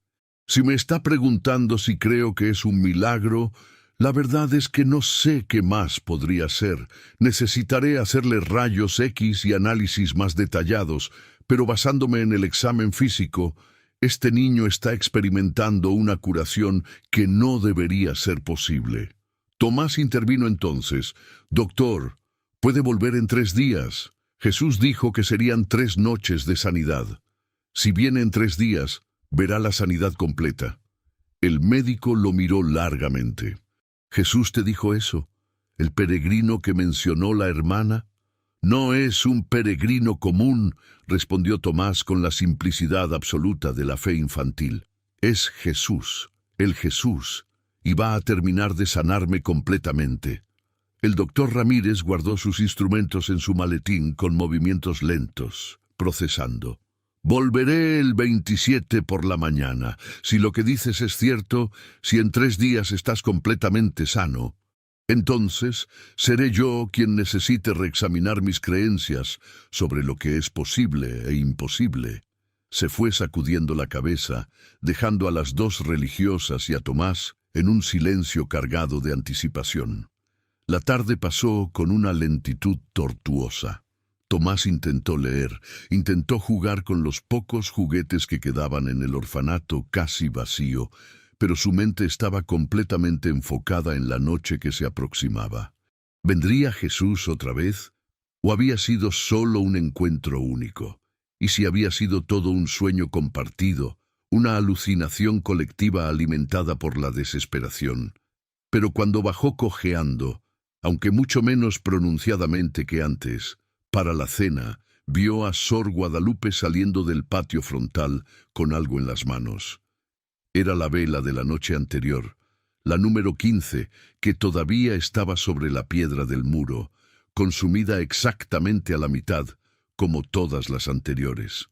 Si me está preguntando si creo que es un milagro, la verdad es que no sé qué más podría ser. Necesitaré hacerle rayos X y análisis más detallados, pero basándome en el examen físico, este niño está experimentando una curación que no debería ser posible. Tomás intervino entonces. Doctor, puede volver en 3 días. Jesús dijo que serían 3 noches de sanidad. Si viene en 3 días, verá la sanidad completa. El médico lo miró largamente. ¿Jesús te dijo eso? ¿El peregrino que mencionó la hermana? No es un peregrino común, respondió Tomás con la simplicidad absoluta de la fe infantil. Es Jesús, el Jesús, y va a terminar de sanarme completamente. El doctor Ramírez guardó sus instrumentos en su maletín con movimientos lentos, procesando. Volveré el 27 por la mañana. Si lo que dices es cierto, si en 3 días estás completamente sano, entonces seré yo quien necesite reexaminar mis creencias sobre lo que es posible e imposible. Se fue sacudiendo la cabeza, dejando a las 2 religiosas y a Tomás en un silencio cargado de anticipación. La tarde pasó con una lentitud tortuosa. Tomás intentó leer, intentó jugar con los pocos juguetes que quedaban en el orfanato casi vacío, pero su mente estaba completamente enfocada en la noche que se aproximaba. ¿Vendría Jesús otra vez? ¿O había sido solo un encuentro único? ¿Y si había sido todo un sueño compartido, una alucinación colectiva alimentada por la desesperación? Pero cuando bajó cojeando, aunque mucho menos pronunciadamente que antes, para la cena, vio a Sor Guadalupe saliendo del patio frontal con algo en las manos. Era la vela de la noche anterior, la número 15, que todavía estaba sobre la piedra del muro, consumida exactamente a la mitad, como todas las anteriores.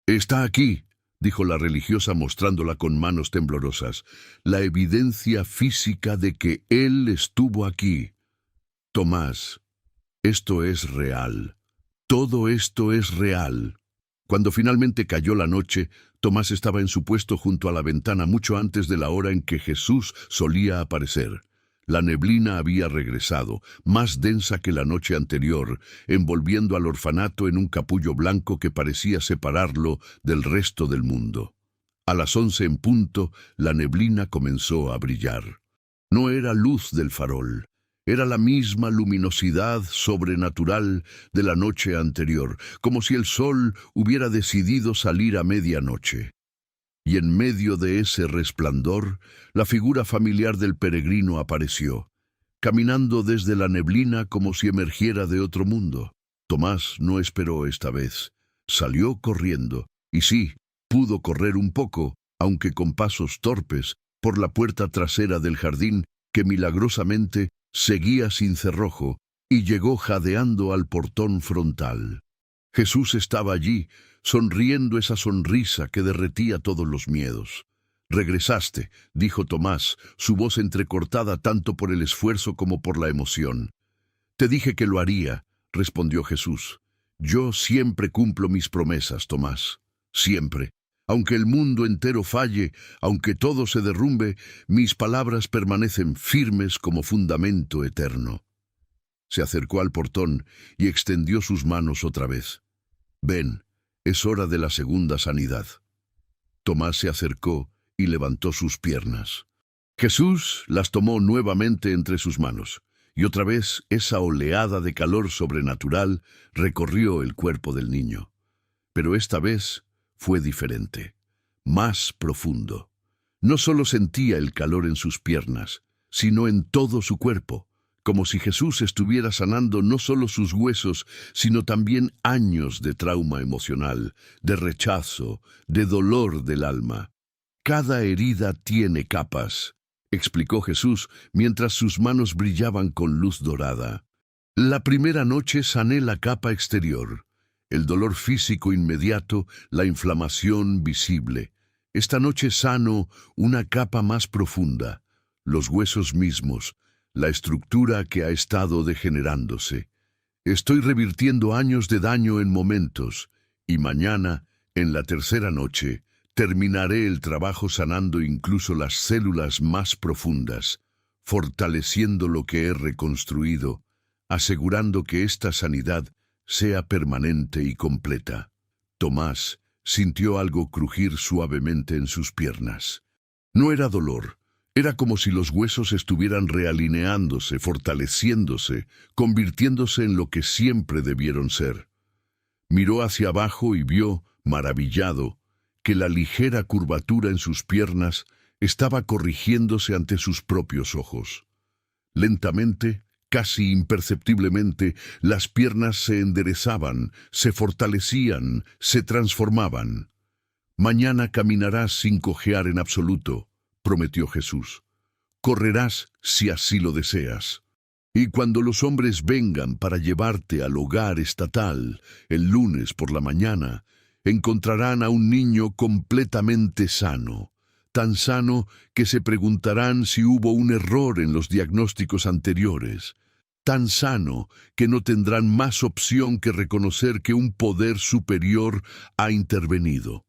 «Está aquí», dijo la religiosa mostrándola con manos temblorosas, «la evidencia física de que Él estuvo aquí. Tomás, esto es real. Todo esto es real». Cuando finalmente cayó la noche, Tomás estaba en su puesto junto a la ventana mucho antes de la hora en que Jesús solía aparecer. La neblina había regresado, más densa que la noche anterior, envolviendo al orfanato en un capullo blanco que parecía separarlo del resto del mundo. A las 11 en punto, la neblina comenzó a brillar. No era luz del farol. Era la misma luminosidad sobrenatural de la noche anterior, como si el sol hubiera decidido salir a medianoche. Y en medio de ese resplandor, la figura familiar del peregrino apareció, caminando desde la neblina como si emergiera de otro mundo. Tomás no esperó esta vez. Salió corriendo, y sí, pudo correr un poco, aunque con pasos torpes, por la puerta trasera del jardín que milagrosamente seguía sin cerrojo, y llegó jadeando al portón frontal. Jesús estaba allí, sonriendo esa sonrisa que derretía todos los miedos. «Regresaste», dijo Tomás, su voz entrecortada tanto por el esfuerzo como por la emoción. «Te dije que lo haría», respondió Jesús. «Yo siempre cumplo mis promesas, Tomás. Siempre. Aunque el mundo entero falle, aunque todo se derrumbe, mis palabras permanecen firmes como fundamento eterno». Se acercó al portón y extendió sus manos otra vez. «Ven, es hora de la segunda sanidad». Tomás se acercó y levantó sus piernas. Jesús las tomó nuevamente entre sus manos, y otra vez esa oleada de calor sobrenatural recorrió el cuerpo del niño. Pero esta vez fue diferente, más profundo. No solo sentía el calor en sus piernas, sino en todo su cuerpo, como si Jesús estuviera sanando no solo sus huesos, sino también años de trauma emocional, de rechazo, de dolor del alma. «Cada herida tiene capas», explicó Jesús mientras sus manos brillaban con luz dorada. «La primera noche sané la capa exterior, el dolor físico inmediato, la inflamación visible. Esta noche sano una capa más profunda, los huesos mismos, la estructura que ha estado degenerándose. Estoy revirtiendo años de daño en momentos, y mañana, en la tercera noche, terminaré el trabajo sanando incluso las células más profundas, fortaleciendo lo que he reconstruido, asegurando que esta sanidad sea permanente y completa». Tomás sintió algo crujir suavemente en sus piernas. No era dolor. Era como si los huesos estuvieran realineándose, fortaleciéndose, convirtiéndose en lo que siempre debieron ser. Miró hacia abajo y vio, maravillado, que la ligera curvatura en sus piernas estaba corrigiéndose ante sus propios ojos. Lentamente, casi imperceptiblemente, las piernas se enderezaban, se fortalecían, se transformaban. «Mañana caminarás sin cojear en absoluto», prometió Jesús. «Correrás si así lo deseas. Y cuando los hombres vengan para llevarte al hogar estatal el lunes por la mañana, encontrarán a un niño completamente sano, tan sano que se preguntarán si hubo un error en los diagnósticos anteriores, tan sano que no tendrán más opción que reconocer que un poder superior ha intervenido».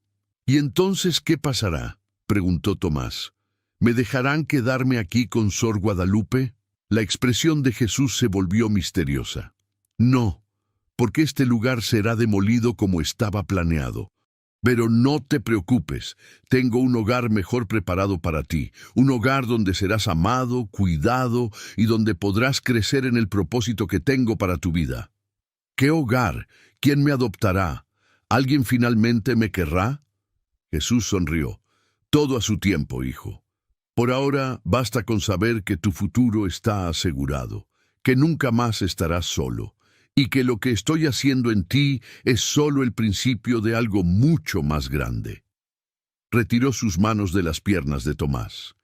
«¿Y entonces qué pasará?», preguntó Tomás. «¿Me dejarán quedarme aquí con Sor Guadalupe?». La expresión de Jesús se volvió misteriosa. «No, porque este lugar será demolido como estaba planeado. Pero no te preocupes, tengo un hogar mejor preparado para ti, un hogar donde serás amado, cuidado y donde podrás crecer en el propósito que tengo para tu vida». «¿Qué hogar? ¿Quién me adoptará? ¿Alguien finalmente me querrá?». Jesús sonrió. «Todo a su tiempo, hijo. Por ahora basta con saber que tu futuro está asegurado, que nunca más estarás solo, y que lo que estoy haciendo en ti es solo el principio de algo mucho más grande». Retiró sus manos de las piernas de Tomás.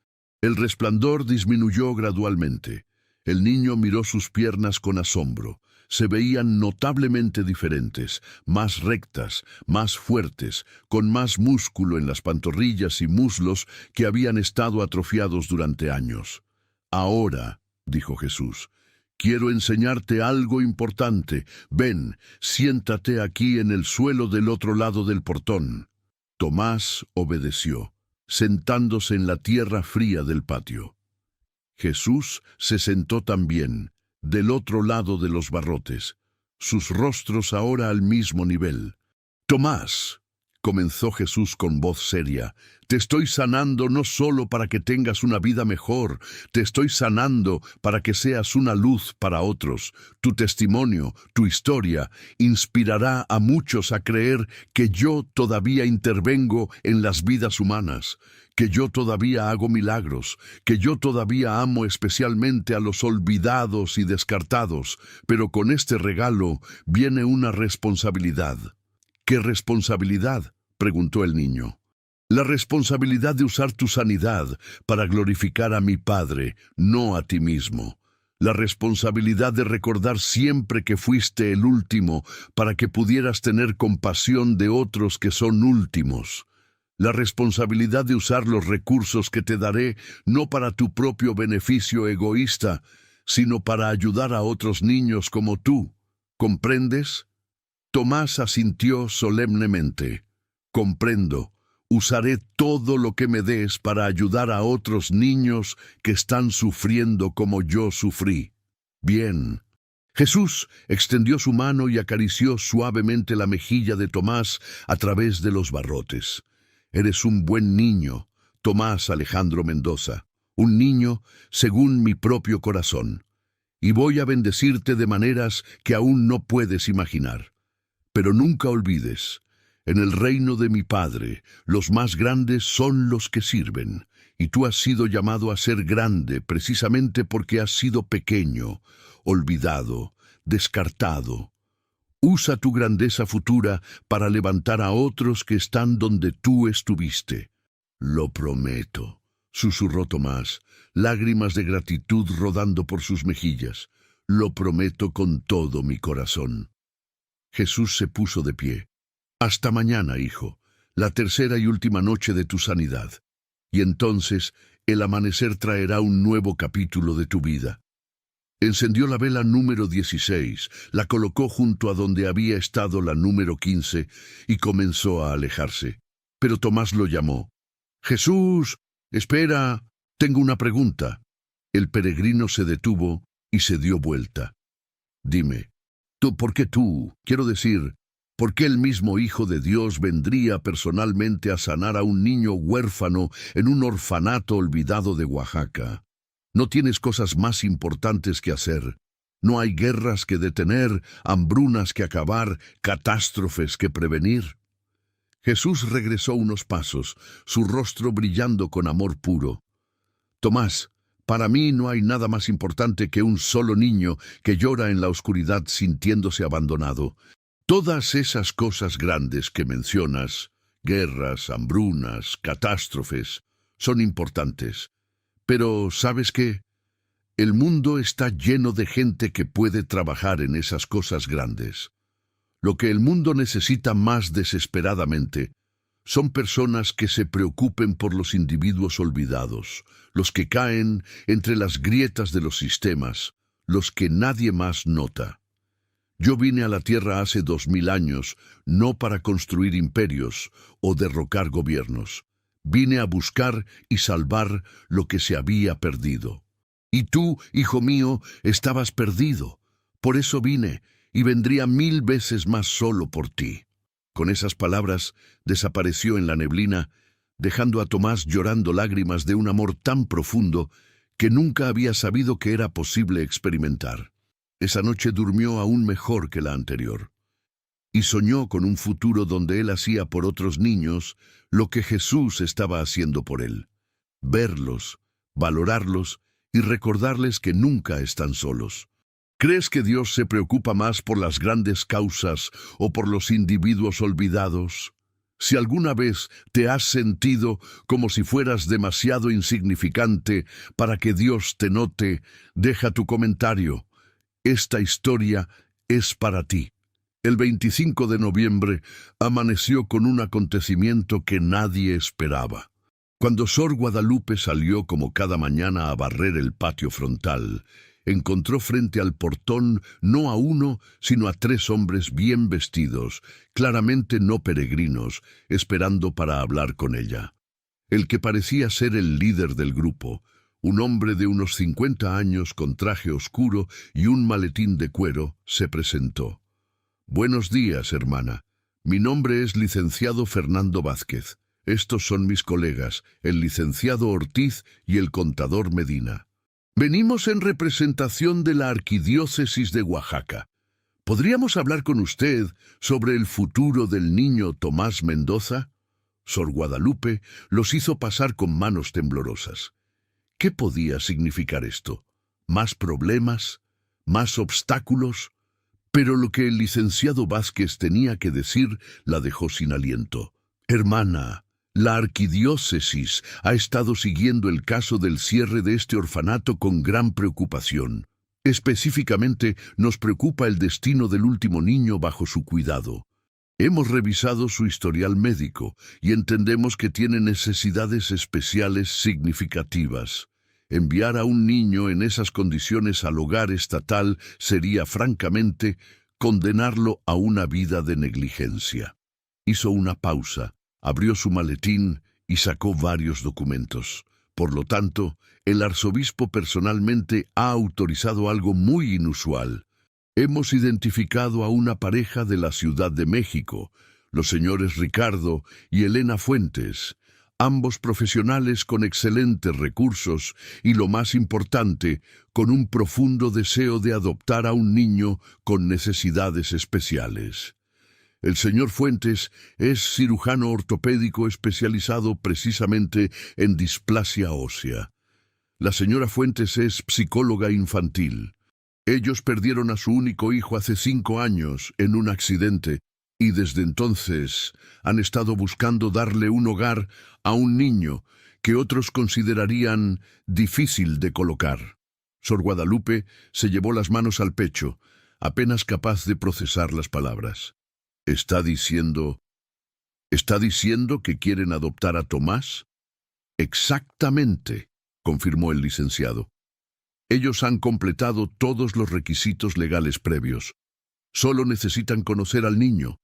El resplandor disminuyó gradualmente. El niño miró sus piernas con asombro. se veían notablemente diferentes, más rectas, más fuertes, con más músculo en las pantorrillas y muslos que habían estado atrofiados durante años. Ahora, dijo Jesús, quiero enseñarte algo importante. Ven, siéntate aquí en el suelo del otro lado del portón. Tomás obedeció, sentándose en la tierra fría del patio. Jesús se sentó también, del otro lado de los barrotes, sus rostros ahora al mismo nivel. Tomás, comenzó Jesús con voz seria, te estoy sanando no solo para que tengas una vida mejor, te estoy sanando para que seas una luz para otros. Tu testimonio, tu historia, inspirará a muchos a creer que yo todavía intervengo en las vidas humanas, que yo todavía hago milagros, que yo todavía amo especialmente a los olvidados y descartados, pero con este regalo viene una responsabilidad. ¿Qué responsabilidad?, preguntó el niño. La responsabilidad de usar tu sanidad para glorificar a mi Padre, no a ti mismo. La responsabilidad de recordar siempre que fuiste el último para que pudieras tener compasión de otros que son últimos. La responsabilidad de usar los recursos que te daré no para tu propio beneficio egoísta, sino para ayudar a otros niños como tú. ¿Comprendes? Tomás asintió solemnemente. Comprendo. Usaré todo lo que me des para ayudar a otros niños que están sufriendo como yo sufrí. Bien. Jesús extendió su mano y acarició suavemente la mejilla de Tomás a través de los barrotes. Eres un buen niño, Tomás Alejandro Mendoza, un niño según mi propio corazón, y voy a bendecirte de maneras que aún no puedes imaginar. Pero nunca olvides, en el reino de mi Padre, los más grandes son los que sirven, y tú has sido llamado a ser grande precisamente porque has sido pequeño, olvidado, descartado. Usa tu grandeza futura para levantar a otros que están donde tú estuviste. Lo prometo, susurró Tomás, lágrimas de gratitud rodando por sus mejillas. Lo prometo con todo mi corazón. Jesús se puso de pie. Hasta mañana, hijo, la tercera y última noche de tu sanidad. Y entonces el amanecer traerá un nuevo capítulo de tu vida. Encendió la vela número 16, la colocó junto a donde había estado la número 15 y comenzó a alejarse. Pero Tomás lo llamó. «Jesús, espera, tengo una pregunta». El peregrino se detuvo y se dio vuelta. «Dime, ¿por qué tú? Quiero decir, ¿por qué el mismo Hijo de Dios vendría personalmente a sanar a un niño huérfano en un orfanato olvidado de Oaxaca? ¿No tienes cosas más importantes que hacer? ¿No hay guerras que detener, hambrunas que acabar, catástrofes que prevenir?» Jesús regresó unos pasos, su rostro brillando con amor puro. «Tomás, para mí no hay nada más importante que un solo niño que llora en la oscuridad sintiéndose abandonado. Todas esas cosas grandes que mencionas, guerras, hambrunas, catástrofes, son importantes. Pero, ¿sabes qué? El mundo está lleno de gente que puede trabajar en esas cosas grandes. Lo que el mundo necesita más desesperadamente son personas que se preocupen por los individuos olvidados, los que caen entre las grietas de los sistemas, los que nadie más nota. Yo vine a la Tierra hace 2000 años, no para construir imperios o derrocar gobiernos. Vine a buscar y salvar lo que se había perdido. Y tú, hijo mío, estabas perdido. Por eso vine, y vendría 1000 veces más solo por ti». Con esas palabras desapareció en la neblina, dejando a Tomás llorando lágrimas de un amor tan profundo que nunca había sabido que era posible experimentar. Esa noche durmió aún mejor que la anterior, y soñó con un futuro donde él hacía por otros niños lo que Jesús estaba haciendo por él: verlos, valorarlos y recordarles que nunca están solos. ¿Crees que Dios se preocupa más por las grandes causas o por los individuos olvidados? Si alguna vez te has sentido como si fueras demasiado insignificante para que Dios te note, deja tu comentario. Esta historia es para ti. El 25 de noviembre amaneció con un acontecimiento que nadie esperaba. Cuando Sor Guadalupe salió como cada mañana a barrer el patio frontal, encontró frente al portón no a uno, sino a 3 hombres bien vestidos, claramente no peregrinos, esperando para hablar con ella. El que parecía ser el líder del grupo, un hombre de unos 50 años con traje oscuro y un maletín de cuero, se presentó. «Buenos días, hermana. Mi nombre es licenciado Fernando Vázquez. Estos son mis colegas, el licenciado Ortiz y el contador Medina. Venimos en representación de la Arquidiócesis de Oaxaca. ¿Podríamos hablar con usted sobre el futuro del niño Tomás Mendoza?» Sor Guadalupe los hizo pasar con manos temblorosas. ¿Qué podía significar esto? ¿Más problemas? ¿Más obstáculos? Pero lo que el licenciado Vázquez tenía que decir la dejó sin aliento. «Hermana, la arquidiócesis ha estado siguiendo el caso del cierre de este orfanato con gran preocupación. Específicamente, nos preocupa el destino del último niño bajo su cuidado. Hemos revisado su historial médico y entendemos que tiene necesidades especiales significativas. Enviar a un niño en esas condiciones al hogar estatal sería, francamente, condenarlo a una vida de negligencia». Hizo una pausa, abrió su maletín y sacó varios documentos. Por lo tanto, el arzobispo personalmente ha autorizado algo muy inusual. Hemos identificado a una pareja de la Ciudad de México, los señores Ricardo y Elena Fuentes, ambos profesionales con excelentes recursos y, lo más importante, con un profundo deseo de adoptar a un niño con necesidades especiales. El señor Fuentes es cirujano ortopédico especializado precisamente en displasia ósea. La señora Fuentes es psicóloga infantil. Ellos perdieron a su único hijo hace 5 años en un accidente y desde entonces han estado buscando darle un hogar a un niño que otros considerarían difícil de colocar. Sor Guadalupe se llevó las manos al pecho, apenas capaz de procesar las palabras. ¿Está diciendo que quieren adoptar a Tomás? Exactamente, confirmó el licenciado. Ellos han completado todos los requisitos legales previos. Solo necesitan conocer al niño.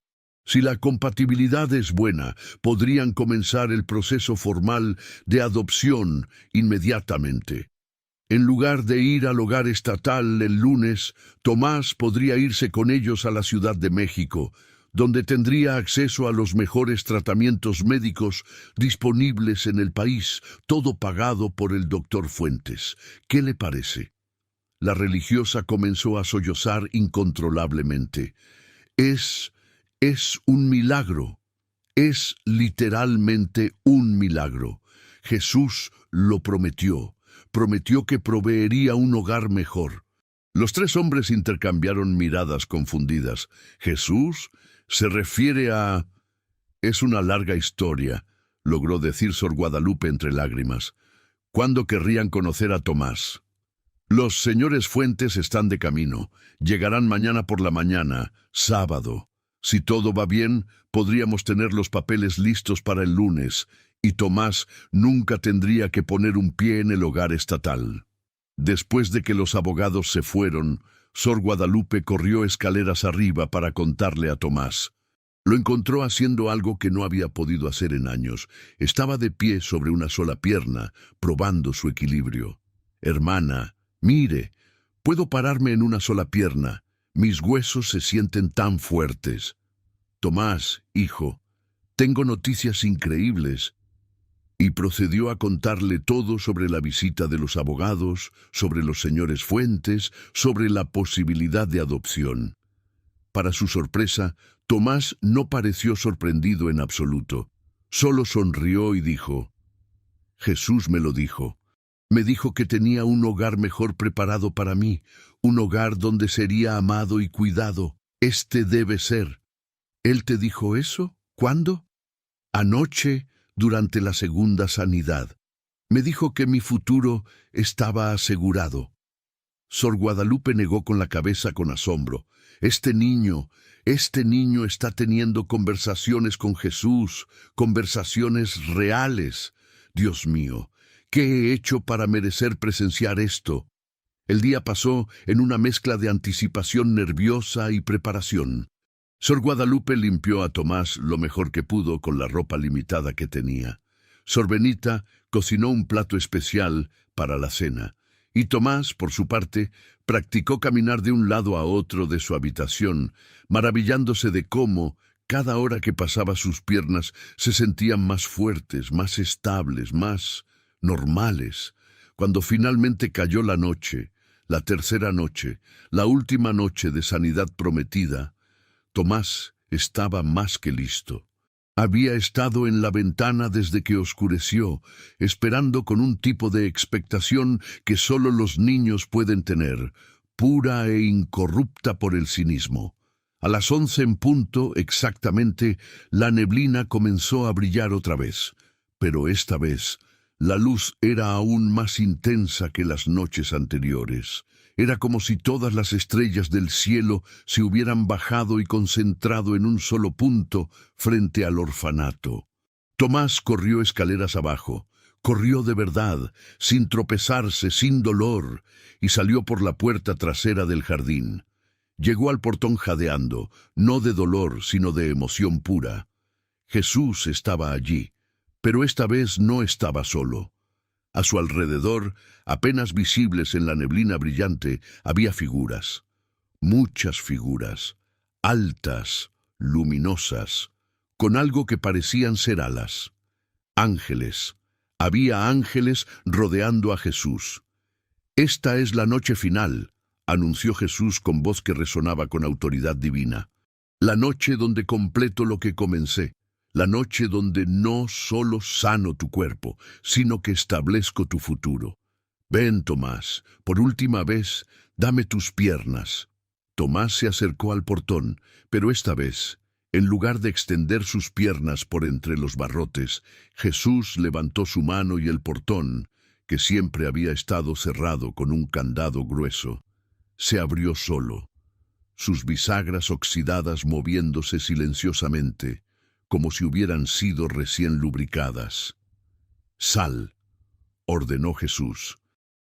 Si la compatibilidad es buena, podrían comenzar el proceso formal de adopción inmediatamente. En lugar de ir al hogar estatal el lunes, Tomás podría irse con ellos a la Ciudad de México, donde tendría acceso a los mejores tratamientos médicos disponibles en el país, todo pagado por el doctor Fuentes. ¿Qué le parece? La religiosa comenzó a sollozar incontrolablemente. Es un milagro. Es literalmente un milagro. Jesús lo prometió. Prometió que proveería un hogar mejor. Los 3 hombres intercambiaron miradas confundidas. ¿Jesús? ¿Se refiere a...? Es una larga historia, logró decir Sor Guadalupe entre lágrimas. ¿Cuándo querrían conocer a Tomás? Los señores Fuentes están de camino. Llegarán mañana por la mañana, sábado. Si todo va bien, podríamos tener los papeles listos para el lunes, y Tomás nunca tendría que poner un pie en el hogar estatal. Después de que los abogados se fueron, Sor Guadalupe corrió escaleras arriba para contarle a Tomás. Lo encontró haciendo algo que no había podido hacer en años. Estaba de pie sobre una sola pierna, probando su equilibrio. «Hermana, mire, puedo pararme en una sola pierna. Mis huesos se sienten tan fuertes. Tomás, hijo, tengo noticias increíbles». Y procedió a contarle todo sobre la visita de los abogados, sobre los señores Fuentes, sobre la posibilidad de adopción. Para su sorpresa, Tomás no pareció sorprendido en absoluto. Solo sonrió y dijo: «Jesús me lo dijo. Me dijo que tenía un hogar mejor preparado para mí, un hogar donde sería amado y cuidado. Este debe ser». «¿Él te dijo eso? ¿Cuándo?» «Anoche, durante la segunda sanidad. Me dijo que mi futuro estaba asegurado». Sor Guadalupe negó con la cabeza con asombro. Este niño está teniendo conversaciones con Jesús, conversaciones reales. Dios mío, ¿qué he hecho para merecer presenciar esto? El día pasó en una mezcla de anticipación nerviosa y preparación. Sor Guadalupe limpió a Tomás lo mejor que pudo con la ropa limitada que tenía. Sor Benita cocinó un plato especial para la cena, y Tomás, por su parte, practicó caminar de un lado a otro de su habitación, maravillándose de cómo, cada hora que pasaba sus piernas, se sentían más fuertes, más estables, más normales. Cuando finalmente cayó la noche, la tercera noche, la última noche de sanidad prometida, Tomás estaba más que listo. Había estado en la ventana desde que oscureció, esperando con un tipo de expectación que solo los niños pueden tener, pura e incorrupta por el cinismo. A las 11 en punto, exactamente, la neblina comenzó a brillar otra vez, pero esta vez la luz era aún más intensa que las noches anteriores. Era como si todas las estrellas del cielo se hubieran bajado y concentrado en un solo punto frente al orfanato. Tomás corrió escaleras abajo, corrió de verdad, sin tropezarse, sin dolor, y salió por la puerta trasera del jardín. Llegó al portón jadeando, no de dolor, sino de emoción pura. Jesús estaba allí, pero esta vez no estaba solo. A su alrededor, apenas visibles en la neblina brillante, había figuras. Muchas figuras, altas, luminosas, con algo que parecían ser alas. Ángeles. Había ángeles rodeando a Jesús. «Esta es la noche final», anunció Jesús con voz que resonaba con autoridad divina. «La noche donde completo lo que comencé. La noche donde no solo sano tu cuerpo, sino que establezco tu futuro. Ven, Tomás, por última vez, dame tus piernas». Tomás se acercó al portón, pero esta vez, en lugar de extender sus piernas por entre los barrotes, Jesús levantó su mano y el portón, que siempre había estado cerrado con un candado grueso, se abrió solo, sus bisagras oxidadas moviéndose silenciosamente, como si hubieran sido recién lubricadas. «Sal», ordenó Jesús.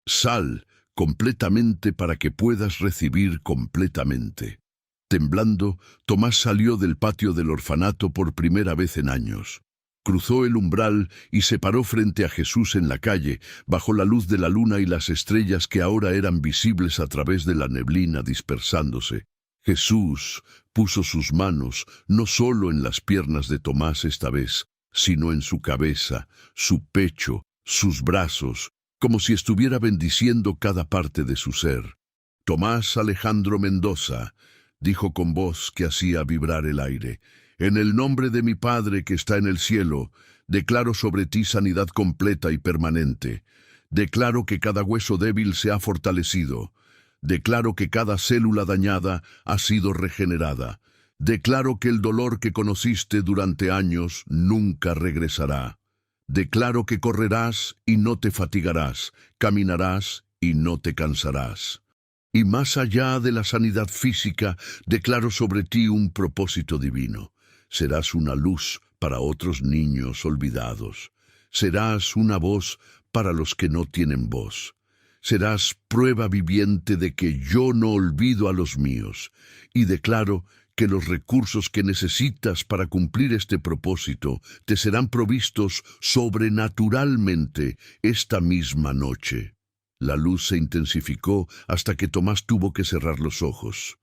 «Sal completamente para que puedas recibir completamente». Temblando, Tomás salió del patio del orfanato por primera vez en años. Cruzó el umbral y se paró frente a Jesús en la calle, bajo la luz de la luna y las estrellas que ahora eran visibles a través de la neblina dispersándose. Jesús puso sus manos no solo en las piernas de Tomás esta vez, sino en su cabeza, su pecho, sus brazos, como si estuviera bendiciendo cada parte de su ser. «Tomás Alejandro Mendoza», dijo con voz que hacía vibrar el aire, «en el nombre de mi Padre que está en el cielo, declaro sobre ti sanidad completa y permanente. Declaro que cada hueso débil se ha fortalecido. Declaro que cada célula dañada ha sido regenerada. Declaro que el dolor que conociste durante años nunca regresará. Declaro que correrás y no te fatigarás, caminarás y no te cansarás. Y más allá de la sanidad física, declaro sobre ti un propósito divino. Serás una luz para otros niños olvidados. Serás una voz para los que no tienen voz. Serás prueba viviente de que yo no olvido a los míos, y declaro que los recursos que necesitas para cumplir este propósito te serán provistos sobrenaturalmente esta misma noche. La luz se intensificó hasta que Tomás tuvo que cerrar los ojos.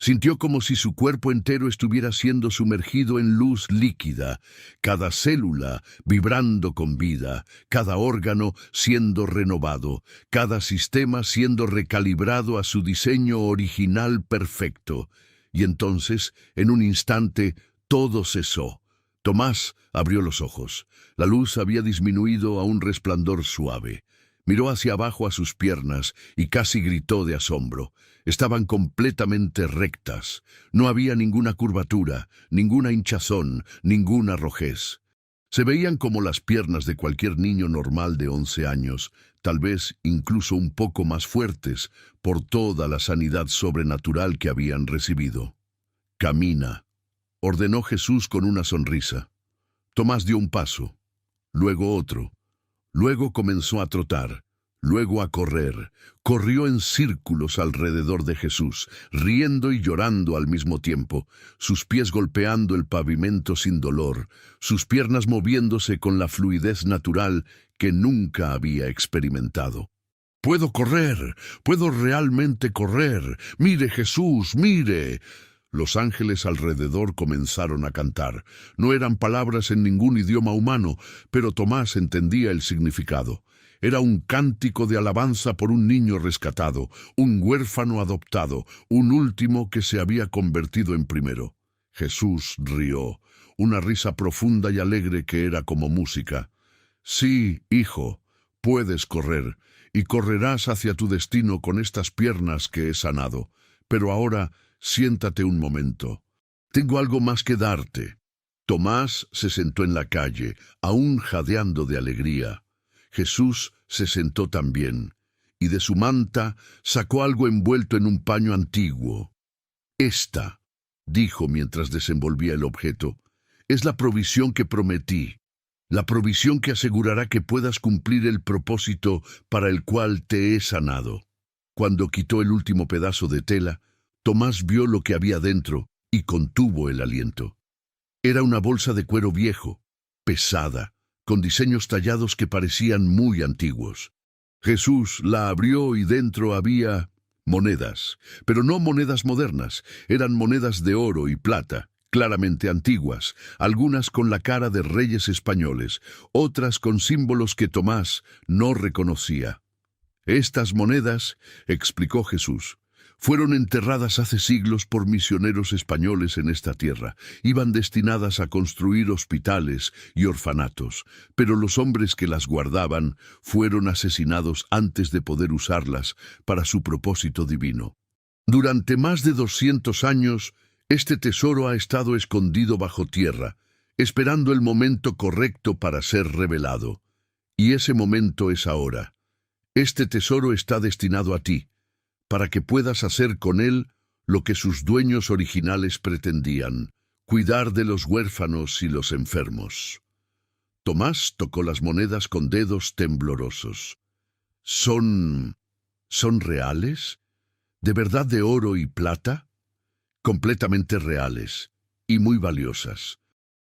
Sintió como si su cuerpo entero estuviera siendo sumergido en luz líquida, cada célula vibrando con vida, cada órgano siendo renovado, cada sistema siendo recalibrado a su diseño original perfecto. Y entonces, en un instante, todo cesó. Tomás abrió los ojos. La luz había disminuido a un resplandor suave. Miró hacia abajo a sus piernas y casi gritó de asombro. Estaban completamente rectas. No había ninguna curvatura, ninguna hinchazón, ninguna rojez. Se veían como las piernas de cualquier niño normal de 11 años, tal vez incluso un poco más fuertes por toda la sanidad sobrenatural que habían recibido. «Camina», ordenó Jesús con una sonrisa. Tomás dio un paso, luego otro, luego comenzó a trotar, luego a correr. Corrió en círculos alrededor de Jesús, riendo y llorando al mismo tiempo, sus pies golpeando el pavimento sin dolor, sus piernas moviéndose con la fluidez natural que nunca había experimentado. «Puedo correr, puedo realmente correr. Mire, Jesús, mire». Los ángeles alrededor comenzaron a cantar. No eran palabras en ningún idioma humano, pero Tomás entendía el significado. Era un cántico de alabanza por un niño rescatado, un huérfano adoptado, un último que se había convertido en primero. Jesús rió, una risa profunda y alegre que era como música. «Sí, hijo, puedes correr, y correrás hacia tu destino con estas piernas que he sanado. Pero ahora, siéntate un momento. Tengo algo más que darte». Tomás se sentó en la calle, aún jadeando de alegría. Jesús se sentó también, y de su manta sacó algo envuelto en un paño antiguo. «Esta», dijo mientras desenvolvía el objeto, «es la provisión que prometí, la provisión que asegurará que puedas cumplir el propósito para el cual te he sanado». Cuando quitó el último pedazo de tela, Tomás vio lo que había dentro y contuvo el aliento. Era una bolsa de cuero viejo, pesada, con diseños tallados que parecían muy antiguos. Jesús la abrió y dentro había monedas, pero no monedas modernas, eran monedas de oro y plata, claramente antiguas, algunas con la cara de reyes españoles, otras con símbolos que Tomás no reconocía. «Estas monedas», explicó Jesús, «fueron enterradas hace siglos por misioneros españoles en esta tierra. Iban destinadas a construir hospitales y orfanatos, pero los hombres que las guardaban fueron asesinados antes de poder usarlas para su propósito divino. Durante más de 200 años, este tesoro ha estado escondido bajo tierra, esperando el momento correcto para ser revelado. Y ese momento es ahora. Este tesoro está destinado a ti, para que puedas hacer con él lo que sus dueños originales pretendían, cuidar de los huérfanos y los enfermos». Tomás tocó las monedas con dedos temblorosos. ¿Son reales? ¿De verdad de oro y plata? Completamente reales y muy valiosas.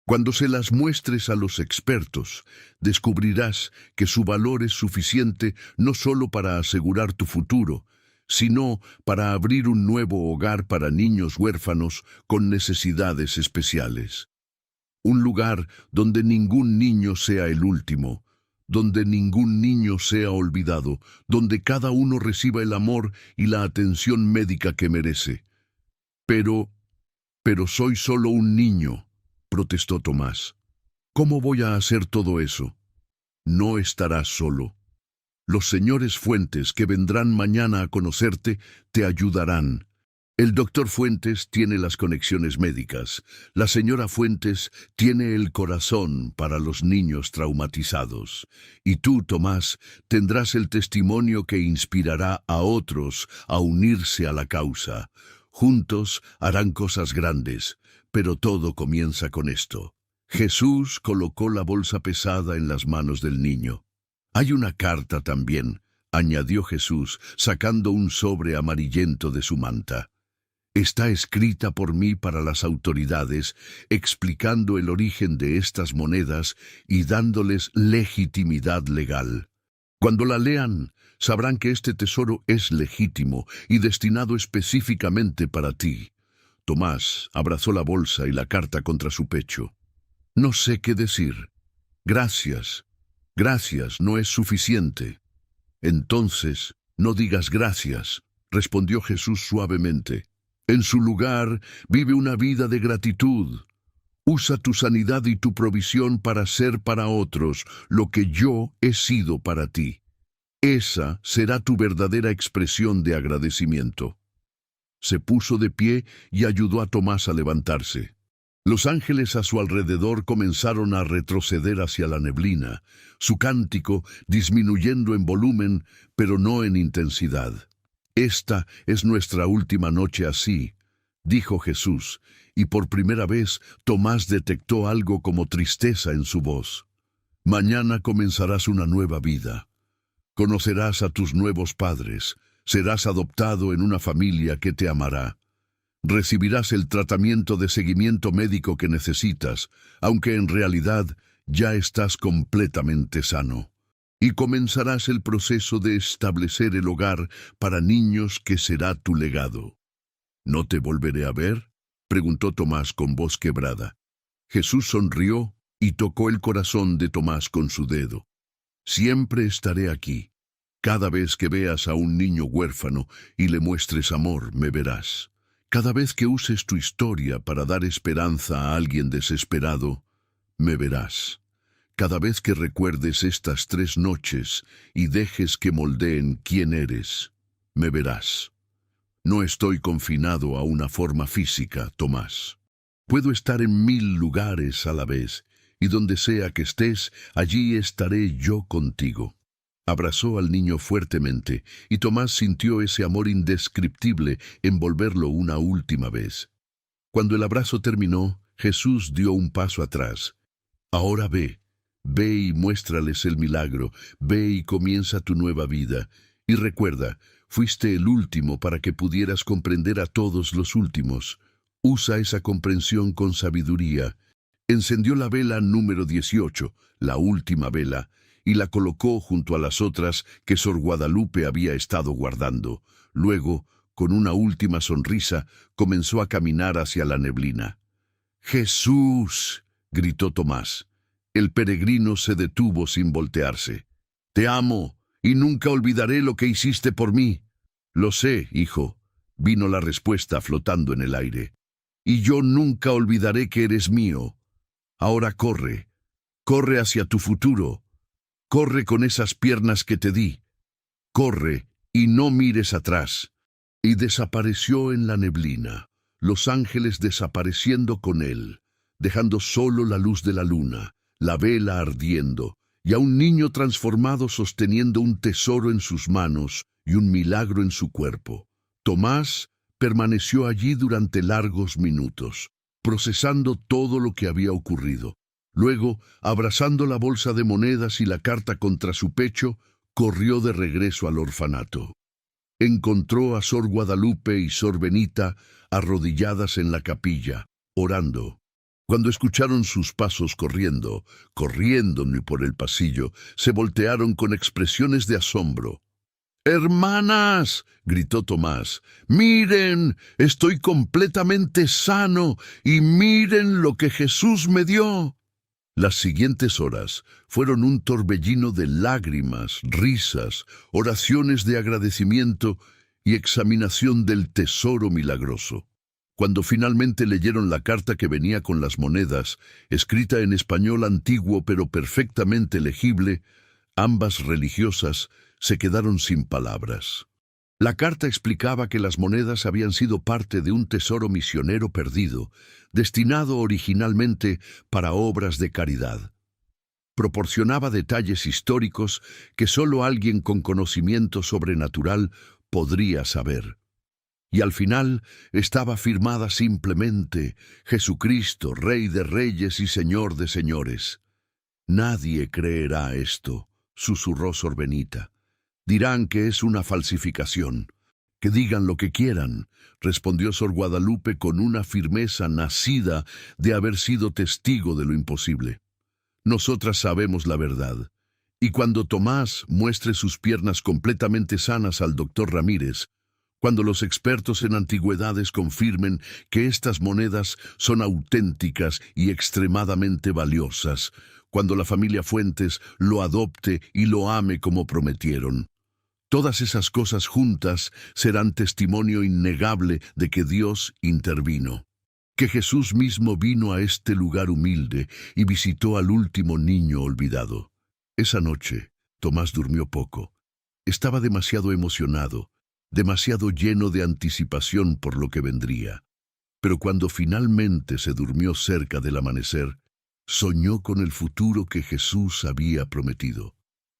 Cuando se las muestres a los expertos, descubrirás que su valor es suficiente no solo para asegurar tu futuro, sino para abrir un nuevo hogar para niños huérfanos con necesidades especiales. Un lugar donde ningún niño sea el último, donde ningún niño sea olvidado, donde cada uno reciba el amor y la atención médica que merece. Pero soy solo un niño», protestó Tomás. «¿Cómo voy a hacer todo eso?» «No estarás solo. Los señores Fuentes, que vendrán mañana a conocerte, te ayudarán. El doctor Fuentes tiene las conexiones médicas. La señora Fuentes tiene el corazón para los niños traumatizados. Y tú, Tomás, tendrás el testimonio que inspirará a otros a unirse a la causa. Juntos harán cosas grandes, pero todo comienza con esto». Jesús colocó la bolsa pesada en las manos del niño. «Hay una carta también», añadió Jesús, sacando un sobre amarillento de su manta. «Está escrita por mí para las autoridades, explicando el origen de estas monedas y dándoles legitimidad legal. Cuando la lean, sabrán que este tesoro es legítimo y destinado específicamente para ti». Tomás abrazó la bolsa y la carta contra su pecho. «No sé qué decir. Gracias. Gracias no es suficiente». «Entonces, no digas gracias», respondió Jesús suavemente. «En su lugar, vive una vida de gratitud. Usa tu sanidad y tu provisión para ser para otros lo que yo he sido para ti. Esa será tu verdadera expresión de agradecimiento». Se puso de pie y ayudó a Tomás a levantarse. Los ángeles a su alrededor comenzaron a retroceder hacia la neblina, su cántico disminuyendo en volumen, pero no en intensidad. Esta es nuestra última noche así, dijo Jesús, y por primera vez Tomás detectó algo como tristeza en su voz. Mañana comenzarás una nueva vida. Conocerás a tus nuevos padres, serás adoptado en una familia que te amará. Recibirás el tratamiento de seguimiento médico que necesitas, aunque en realidad ya estás completamente sano. Y comenzarás el proceso de establecer el hogar para niños que será tu legado. ¿No te volveré a ver?, preguntó Tomás con voz quebrada. Jesús sonrió y tocó el corazón de Tomás con su dedo. Siempre estaré aquí. Cada vez que veas a un niño huérfano y le muestres amor, me verás. Cada vez que uses tu historia para dar esperanza a alguien desesperado, me verás. Cada vez que recuerdes estas 3 noches y dejes que moldeen quién eres, me verás. No estoy confinado a una forma física, Tomás. Puedo estar en 1000 lugares a la vez, y donde sea que estés, allí estaré yo contigo. Abrazó al niño fuertemente, y Tomás sintió ese amor indescriptible envolverlo una última vez. Cuando el abrazo terminó, Jesús dio un paso atrás. Ahora ve y muéstrales el milagro, ve y comienza tu nueva vida. Y recuerda, fuiste el último para que pudieras comprender a todos los últimos. Usa esa comprensión con sabiduría. Encendió la vela número 18, la última vela, y la colocó junto a las otras que Sor Guadalupe había estado guardando. Luego, con una última sonrisa, comenzó a caminar hacia la neblina. «¡Jesús!», gritó Tomás. El peregrino se detuvo sin voltearse. «Te amo, y nunca olvidaré lo que hiciste por mí». «Lo sé, hijo», vino la respuesta flotando en el aire. «Y yo nunca olvidaré que eres mío. Ahora corre hacia tu futuro. Corre con esas piernas que te di. Corre y no mires atrás». Y desapareció en la neblina, los ángeles desapareciendo con él, dejando solo la luz de la luna, la vela ardiendo, y a un niño transformado sosteniendo un tesoro en sus manos y un milagro en su cuerpo. Tomás permaneció allí durante largos minutos, procesando todo lo que había ocurrido. Luego, abrazando la bolsa de monedas y la carta contra su pecho, corrió de regreso al orfanato. Encontró a Sor Guadalupe y Sor Benita arrodilladas en la capilla, orando. Cuando escucharon sus pasos corriendo por el pasillo, se voltearon con expresiones de asombro. «¡Hermanas!», gritó Tomás. «¡Miren! Estoy completamente sano y miren lo que Jesús me dio». Las siguientes horas fueron un torbellino de lágrimas, risas, oraciones de agradecimiento y examinación del tesoro milagroso. Cuando finalmente leyeron la carta que venía con las monedas, escrita en español antiguo pero perfectamente legible, ambas religiosas se quedaron sin palabras. La carta explicaba que las monedas habían sido parte de un tesoro misionero perdido, destinado originalmente para obras de caridad. Proporcionaba detalles históricos que solo alguien con conocimiento sobrenatural podría saber. Y al final estaba firmada simplemente «Jesucristo, Rey de Reyes y Señor de Señores». «Nadie creerá esto», susurró Sor Benita. «Dirán que es una falsificación». «Que digan lo que quieran», respondió Sor Guadalupe con una firmeza nacida de haber sido testigo de lo imposible. «Nosotras sabemos la verdad. Y cuando Tomás muestre sus piernas completamente sanas al doctor Ramírez, cuando los expertos en antigüedades confirmen que estas monedas son auténticas y extremadamente valiosas, cuando la familia Fuentes lo adopte y lo ame como prometieron, todas esas cosas juntas serán testimonio innegable de que Dios intervino, que Jesús mismo vino a este lugar humilde y visitó al último niño olvidado». Esa noche, Tomás durmió poco. Estaba demasiado emocionado, demasiado lleno de anticipación por lo que vendría. Pero cuando finalmente se durmió cerca del amanecer, soñó con el futuro que Jesús había prometido.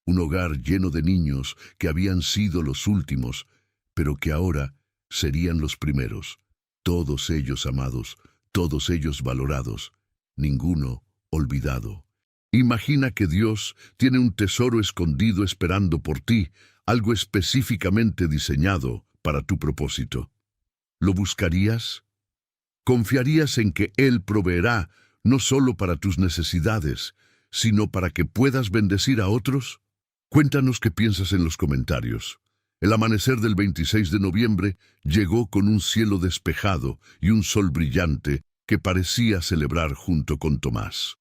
Un hogar lleno de niños que habían sido los últimos, pero que ahora serían los primeros. Todos ellos amados, todos ellos valorados, ninguno olvidado. Imagina que Dios tiene un tesoro escondido esperando por ti, algo específicamente diseñado para tu propósito. ¿Lo buscarías? ¿Confiarías en que Él proveerá no solo para tus necesidades, sino para que puedas bendecir a otros? Cuéntanos qué piensas en los comentarios. El amanecer del 26 de noviembre llegó con un cielo despejado y un sol brillante que parecía celebrar junto con Tomás.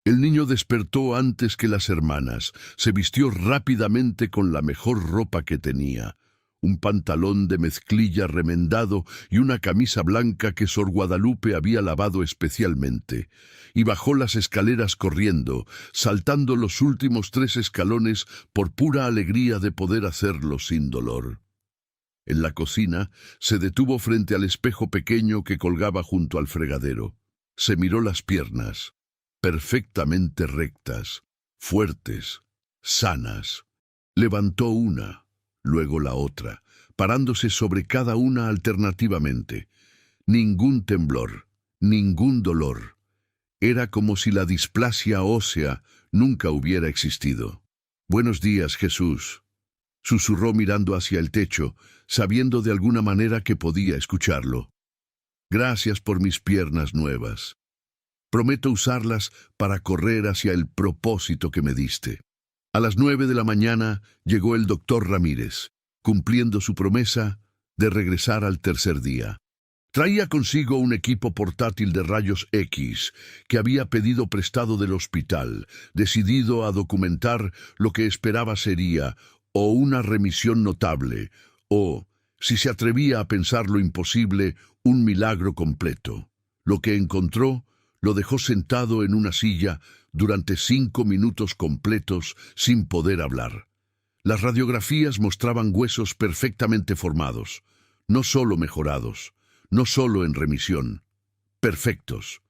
El niño despertó antes que las hermanas, se vistió rápidamente con la mejor ropa que tenía, un pantalón de mezclilla remendado y una camisa blanca que Sor Guadalupe había lavado especialmente, y bajó las escaleras corriendo, saltando los últimos 3 escalones por pura alegría de poder hacerlo sin dolor. En la cocina se detuvo frente al espejo pequeño que colgaba junto al fregadero. Se miró las piernas, perfectamente rectas, fuertes, sanas. Levantó una, luego la otra, parándose sobre cada una alternativamente. Ningún temblor, ningún dolor. Era como si la displasia ósea nunca hubiera existido. «Buenos días, Jesús», susurró mirando hacia el techo, sabiendo de alguna manera que podía escucharlo. «Gracias por mis piernas nuevas. Prometo usarlas para correr hacia el propósito que me diste». A las 9 de la mañana llegó el doctor Ramírez, cumpliendo su promesa de regresar al tercer día. Traía consigo un equipo portátil de rayos X que había pedido prestado del hospital, decidido a documentar lo que esperaba sería o una remisión notable, o, si se atrevía a pensar lo imposible, un milagro completo. Lo que encontró lo dejó sentado en una silla durante 5 minutos completos sin poder hablar. Las radiografías mostraban huesos perfectamente formados, no solo mejorados, no solo en remisión, perfectos,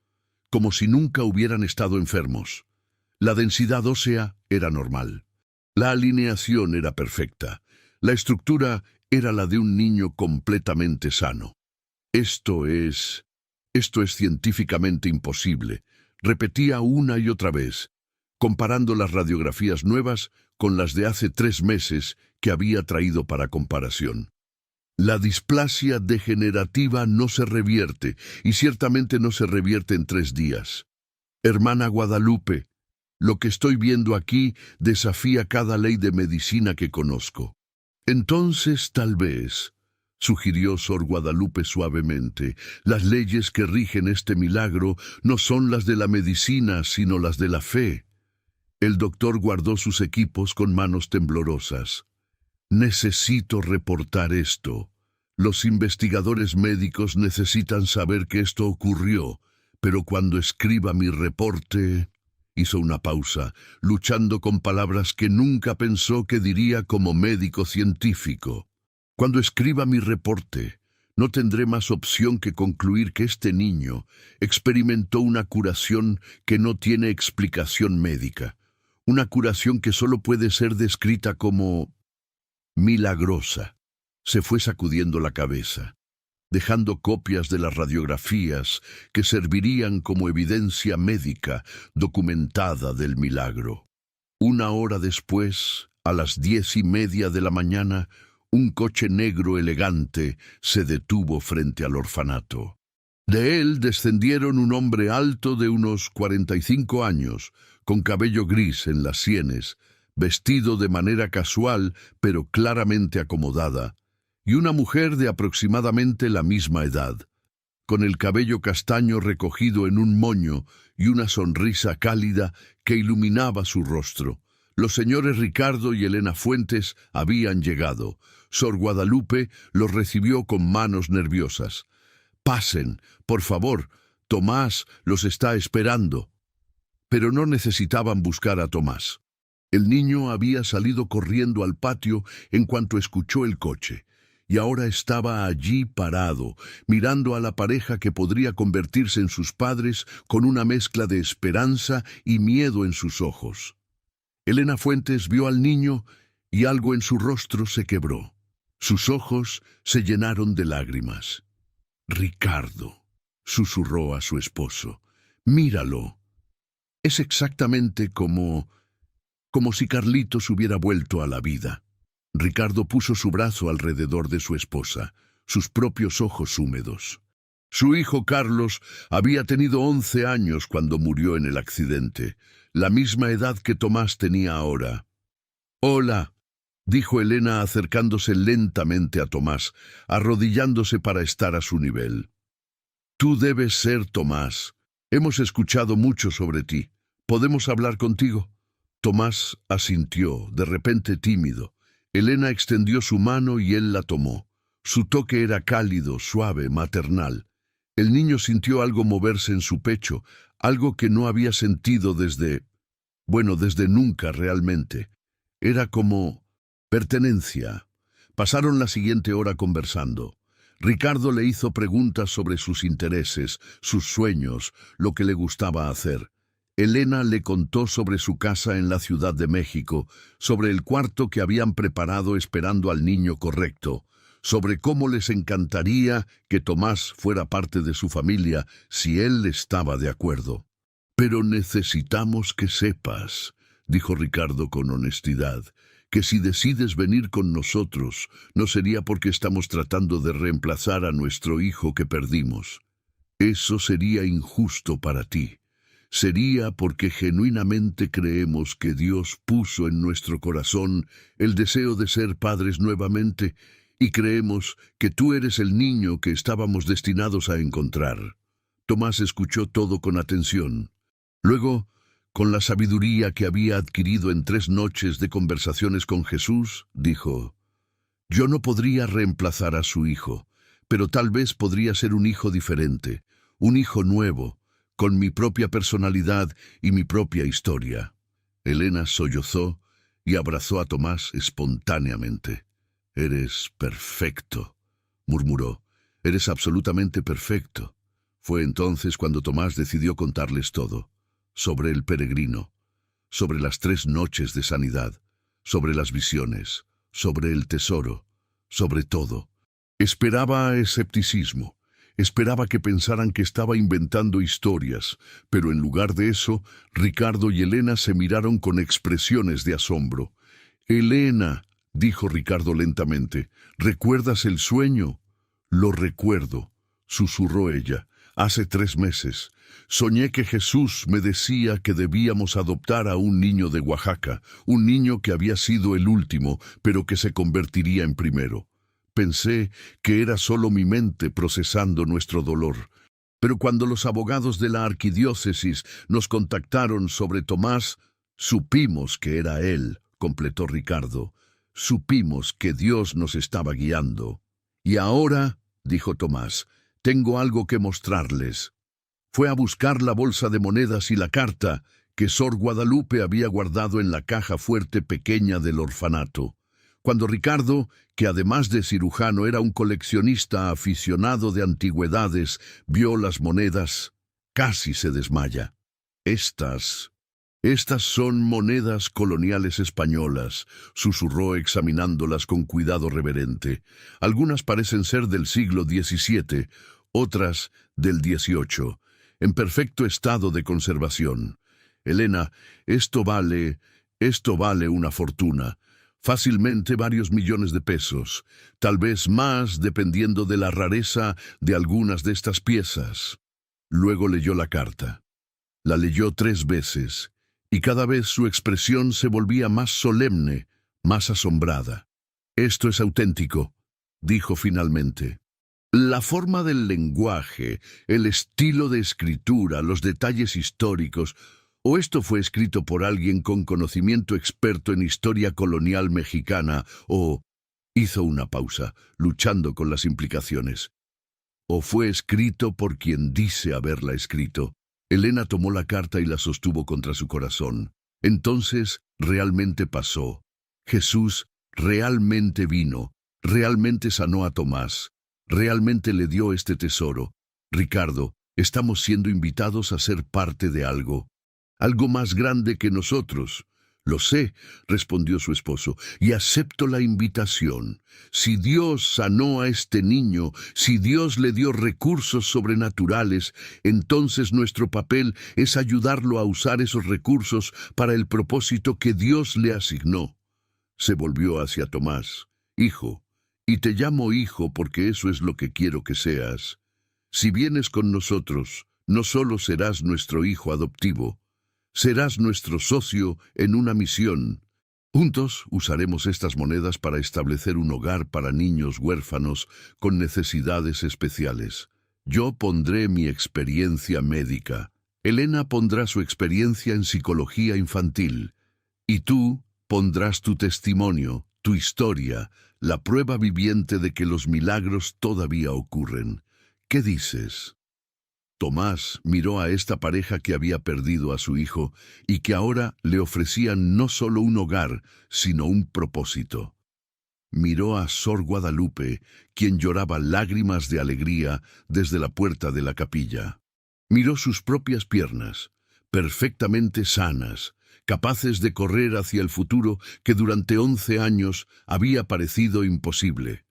como si nunca hubieran estado enfermos. La densidad ósea era normal. La alineación era perfecta. La estructura era la de un niño completamente sano. Esto es científicamente imposible, repetía una y otra vez, comparando las radiografías nuevas con las de hace 3 meses que había traído para comparación. La displasia degenerativa no se revierte, y ciertamente no se revierte en 3 días. Hermana Guadalupe, lo que estoy viendo aquí desafía cada ley de medicina que conozco. Entonces, tal vez, sugirió Sor Guadalupe suavemente, las leyes que rigen este milagro no son las de la medicina, sino las de la fe. El doctor guardó sus equipos con manos temblorosas. Necesito reportar esto. Los investigadores médicos necesitan saber que esto ocurrió, pero cuando escriba mi reporte... Hizo una pausa, luchando con palabras que nunca pensó que diría como médico científico. Cuando escriba mi reporte, no tendré más opción que concluir que este niño experimentó una curación que no tiene explicación médica, una curación que solo puede ser descrita como milagrosa. Se fue sacudiendo la cabeza, dejando copias de las radiografías que servirían como evidencia médica documentada del milagro. 1 hora después, a las 10:30 de la mañana, un coche negro elegante se detuvo frente al orfanato. De él descendieron un hombre alto de unos 45 años, con cabello gris en las sienes, vestido de manera casual pero claramente acomodada, y una mujer de aproximadamente la misma edad, con el cabello castaño recogido en un moño y una sonrisa cálida que iluminaba su rostro. Los señores Ricardo y Elena Fuentes habían llegado. Sor Guadalupe los recibió con manos nerviosas. «Pasen, por favor, Tomás los está esperando». Pero no necesitaban buscar a Tomás. El niño había salido corriendo al patio en cuanto escuchó el coche, y ahora estaba allí parado, mirando a la pareja que podría convertirse en sus padres con una mezcla de esperanza y miedo en sus ojos. Elena Fuentes vio al niño y algo en su rostro se quebró. Sus ojos se llenaron de lágrimas. «Ricardo», susurró a su esposo, «míralo. Es exactamente como si Carlitos hubiera vuelto a la vida». Ricardo puso su brazo alrededor de su esposa, sus propios ojos húmedos. Su hijo Carlos había tenido 11 años cuando murió en el accidente, la misma edad que Tomás tenía ahora. «Hola», dijo Elena acercándose lentamente a Tomás, arrodillándose para estar a su nivel. «Tú debes ser Tomás. Hemos escuchado mucho sobre ti. ¿Podemos hablar contigo?» Tomás asintió, de repente tímido. Elena extendió su mano y él la tomó. Su toque era cálido, suave, maternal. El niño sintió algo moverse en su pecho, algo que no había sentido desde nunca realmente. Era como pertenencia. Pasaron la siguiente hora conversando. Ricardo le hizo preguntas sobre sus intereses, sus sueños, lo que le gustaba hacer. Elena le contó sobre su casa en la Ciudad de México, sobre el cuarto que habían preparado esperando al niño correcto, sobre cómo les encantaría que Tomás fuera parte de su familia si él estaba de acuerdo. «Pero necesitamos que sepas», dijo Ricardo con honestidad, «que si decides venir con nosotros, no sería porque estamos tratando de reemplazar a nuestro hijo que perdimos. Eso sería injusto para ti. Sería porque genuinamente creemos que Dios puso en nuestro corazón el deseo de ser padres nuevamente y creemos que tú eres el niño que estábamos destinados a encontrar». Tomás escuchó todo con atención. Luego, con la sabiduría que había adquirido en 3 noches de conversaciones con Jesús, dijo: «Yo no podría reemplazar a su hijo, pero tal vez podría ser un hijo diferente, un hijo nuevo, con mi propia personalidad y mi propia historia». Elena sollozó y abrazó a Tomás espontáneamente. «Eres perfecto», murmuró. «Eres absolutamente perfecto». Fue entonces cuando Tomás decidió contarles todo. Sobre el peregrino, sobre las 3 noches de sanidad, sobre las visiones, sobre el tesoro, sobre todo. Esperaba escepticismo. Esperaba que pensaran que estaba inventando historias, pero en lugar de eso, Ricardo y Elena se miraron con expresiones de asombro. «Elena», dijo Ricardo lentamente, «¿recuerdas el sueño?» «Lo recuerdo», susurró ella. «Hace 3 meses. Soñé que Jesús me decía que debíamos adoptar a un niño de Oaxaca, un niño que había sido el último, pero que se convertiría en primero. Pensé que era solo mi mente procesando nuestro dolor. Pero cuando los abogados de la arquidiócesis nos contactaron sobre Tomás, supimos que era él», completó Ricardo. «Supimos que Dios nos estaba guiando. Y ahora», dijo Tomás, «tengo algo que mostrarles». Fue a buscar la bolsa de monedas y la carta que Sor Guadalupe había guardado en la caja fuerte pequeña del orfanato. Cuando Ricardo, que además de cirujano era un coleccionista aficionado de antigüedades, vio las monedas, casi se desmaya. Estas son monedas coloniales españolas», susurró examinándolas con cuidado reverente. «Algunas parecen ser del siglo XVII, otras del XVIII, en perfecto estado de conservación. Elena, esto vale una fortuna, fácilmente varios millones de pesos, tal vez más dependiendo de la rareza de algunas de estas piezas». Luego leyó la carta. La leyó 3 veces, y cada vez su expresión se volvía más solemne, más asombrada. «Esto es auténtico», dijo finalmente. La forma del lenguaje, el estilo de escritura, los detalles históricos, o esto fue escrito por alguien con conocimiento experto en historia colonial mexicana, o hizo una pausa, luchando con las implicaciones. O fue escrito por quien dice haberla escrito. Elena tomó la carta y la sostuvo contra su corazón. Entonces realmente pasó. Jesús realmente vino. Realmente sanó a Tomás. Realmente le dio este tesoro. Ricardo, estamos siendo invitados a ser parte de algo más grande que nosotros. Lo sé, respondió su esposo, y acepto la invitación. Si Dios sanó a este niño, si Dios le dio recursos sobrenaturales, entonces nuestro papel es ayudarlo a usar esos recursos para el propósito que Dios le asignó. Se volvió hacia Tomás. Hijo, y te llamo hijo porque eso es lo que quiero que seas. Si vienes con nosotros, no solo serás nuestro hijo adoptivo, serás nuestro socio en una misión. Juntos usaremos estas monedas para establecer un hogar para niños huérfanos con necesidades especiales. Yo pondré mi experiencia médica. Elena pondrá su experiencia en psicología infantil. Y tú pondrás tu testimonio, tu historia, la prueba viviente de que los milagros todavía ocurren. ¿Qué dices? Tomás miró a esta pareja que había perdido a su hijo y que ahora le ofrecían no solo un hogar, sino un propósito. Miró a Sor Guadalupe, quien lloraba lágrimas de alegría desde la puerta de la capilla. Miró sus propias piernas, perfectamente sanas, capaces de correr hacia el futuro que durante 11 años había parecido imposible.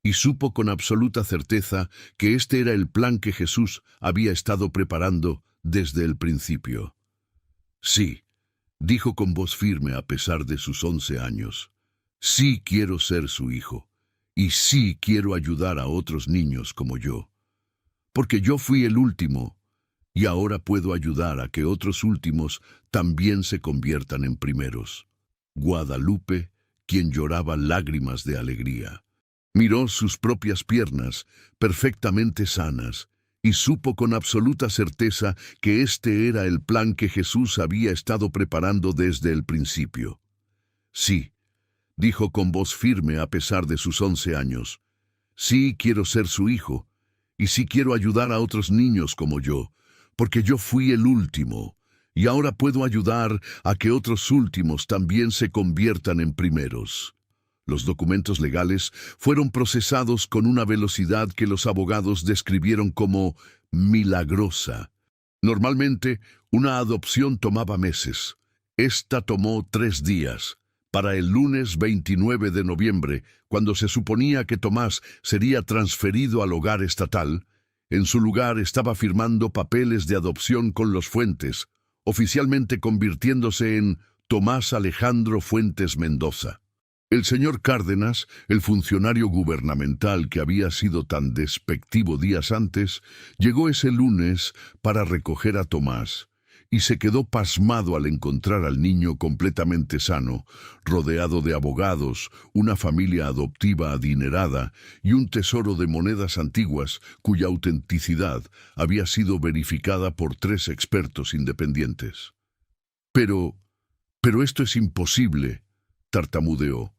Y supo con absoluta certeza que este era el plan que Jesús había estado preparando desde el principio. Sí, dijo con voz firme a pesar de sus 11 años. Sí quiero ser su hijo, y sí quiero ayudar a otros niños como yo. Porque yo fui el último, y ahora puedo ayudar a que otros últimos también se conviertan en primeros. Guadalupe, quien lloraba lágrimas de alegría. Miró sus propias piernas, perfectamente sanas, y supo con absoluta certeza que este era el plan que Jesús había estado preparando desde el principio. Sí, dijo con voz firme a pesar de sus 11 años. Sí quiero ser su hijo, y sí quiero ayudar a otros niños como yo, porque yo fui el último, y ahora puedo ayudar a que otros últimos también se conviertan en primeros. Los documentos legales fueron procesados con una velocidad que los abogados describieron como milagrosa. Normalmente, una adopción tomaba meses. Esta tomó 3 días. Para el lunes 29 de noviembre, cuando se suponía que Tomás sería transferido al hogar estatal, en su lugar estaba firmando papeles de adopción con los Fuentes, oficialmente convirtiéndose en Tomás Alejandro Fuentes Mendoza. El señor Cárdenas, el funcionario gubernamental que había sido tan despectivo días antes, llegó ese lunes para recoger a Tomás, y se quedó pasmado al encontrar al niño completamente sano, rodeado de abogados, una familia adoptiva adinerada y un tesoro de monedas antiguas cuya autenticidad había sido verificada por 3 expertos independientes. Pero esto es imposible, tartamudeó.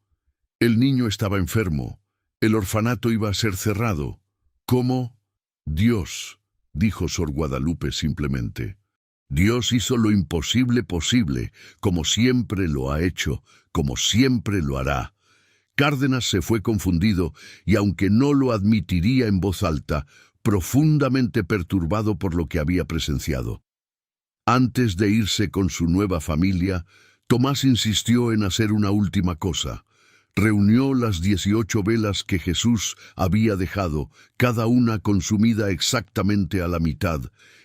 El niño estaba enfermo. El orfanato iba a ser cerrado. ¿Cómo? Dios, dijo Sor Guadalupe simplemente. Dios hizo lo imposible posible, como siempre lo ha hecho, como siempre lo hará. Cárdenas se fue confundido y, aunque no lo admitiría en voz alta, profundamente perturbado por lo que había presenciado. Antes de irse con su nueva familia, Tomás insistió en hacer una última cosa. Reunió las 18 velas que Jesús había dejado, cada una consumida exactamente a la mitad,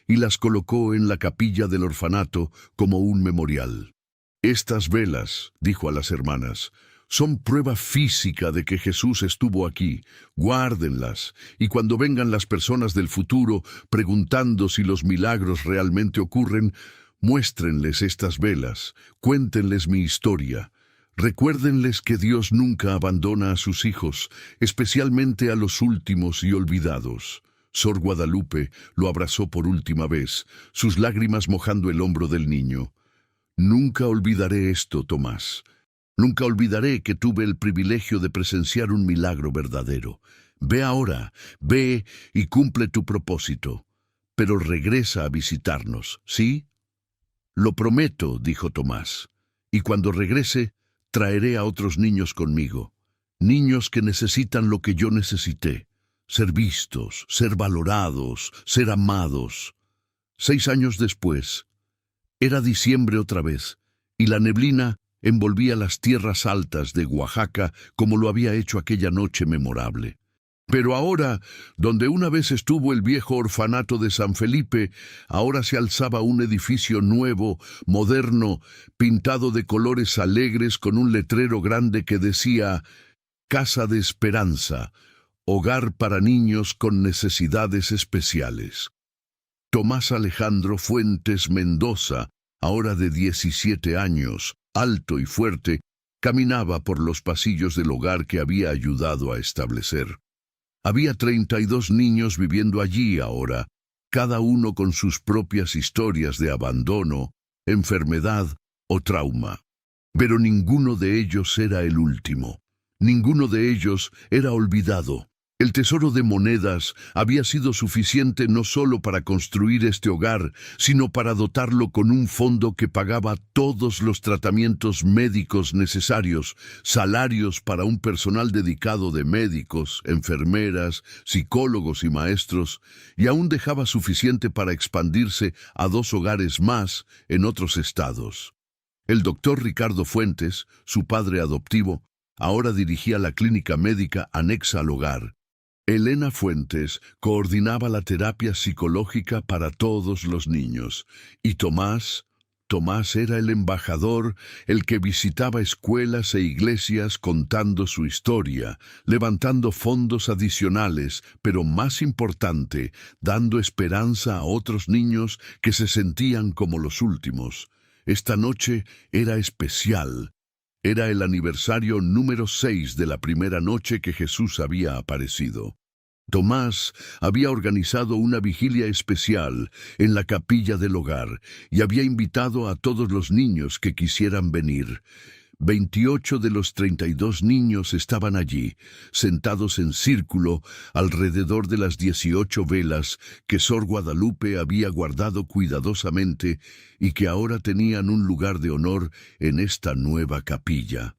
y las colocó en la capilla del orfanato como un memorial. Estas velas, dijo a las hermanas, son prueba física de que Jesús estuvo aquí. Guárdenlas, y cuando vengan las personas del futuro preguntando si los milagros realmente ocurren, muéstrenles estas velas, cuéntenles mi historia. Recuérdenles que Dios nunca abandona a sus hijos, especialmente a los últimos y olvidados. Sor Guadalupe lo abrazó por última vez, sus lágrimas mojando el hombro del niño. Nunca olvidaré esto, Tomás. Nunca olvidaré que tuve el privilegio de presenciar un milagro verdadero. Ve ahora, ve y cumple tu propósito. Pero regresa a visitarnos, ¿sí? Lo prometo, dijo Tomás. Y cuando regrese, traeré a otros niños conmigo. Niños que necesitan lo que yo necesité: ser vistos, ser valorados, ser amados. 6 años después, era diciembre otra vez, y la neblina envolvía las tierras altas de Oaxaca como lo había hecho aquella noche memorable. Pero ahora, donde una vez estuvo el viejo orfanato de San Felipe, ahora se alzaba un edificio nuevo, moderno, pintado de colores alegres, con un letrero grande que decía: Casa de Esperanza, hogar para niños con necesidades especiales. Tomás Alejandro Fuentes Mendoza, ahora de 17 años, alto y fuerte, caminaba por los pasillos del hogar que había ayudado a establecer. Había 32 niños viviendo allí ahora, cada uno con sus propias historias de abandono, enfermedad o trauma. Pero ninguno de ellos era el último. Ninguno de ellos era olvidado. El tesoro de monedas había sido suficiente no solo para construir este hogar, sino para dotarlo con un fondo que pagaba todos los tratamientos médicos necesarios, salarios para un personal dedicado de médicos, enfermeras, psicólogos y maestros, y aún dejaba suficiente para expandirse a 2 hogares más en otros estados. El doctor Ricardo Fuentes, su padre adoptivo, ahora dirigía la clínica médica anexa al hogar. Elena Fuentes coordinaba la terapia psicológica para todos los niños, y Tomás era el embajador, el que visitaba escuelas e iglesias contando su historia, levantando fondos adicionales, pero más importante, dando esperanza a otros niños que se sentían como los últimos. Esta noche era especial. Era el aniversario número 6 de la primera noche que Jesús había aparecido. Tomás había organizado una vigilia especial en la capilla del hogar y había invitado a todos los niños que quisieran venir. 28 de los 32 niños estaban allí, sentados en círculo alrededor de las 18 velas que Sor Guadalupe había guardado cuidadosamente y que ahora tenían un lugar de honor en esta nueva capilla.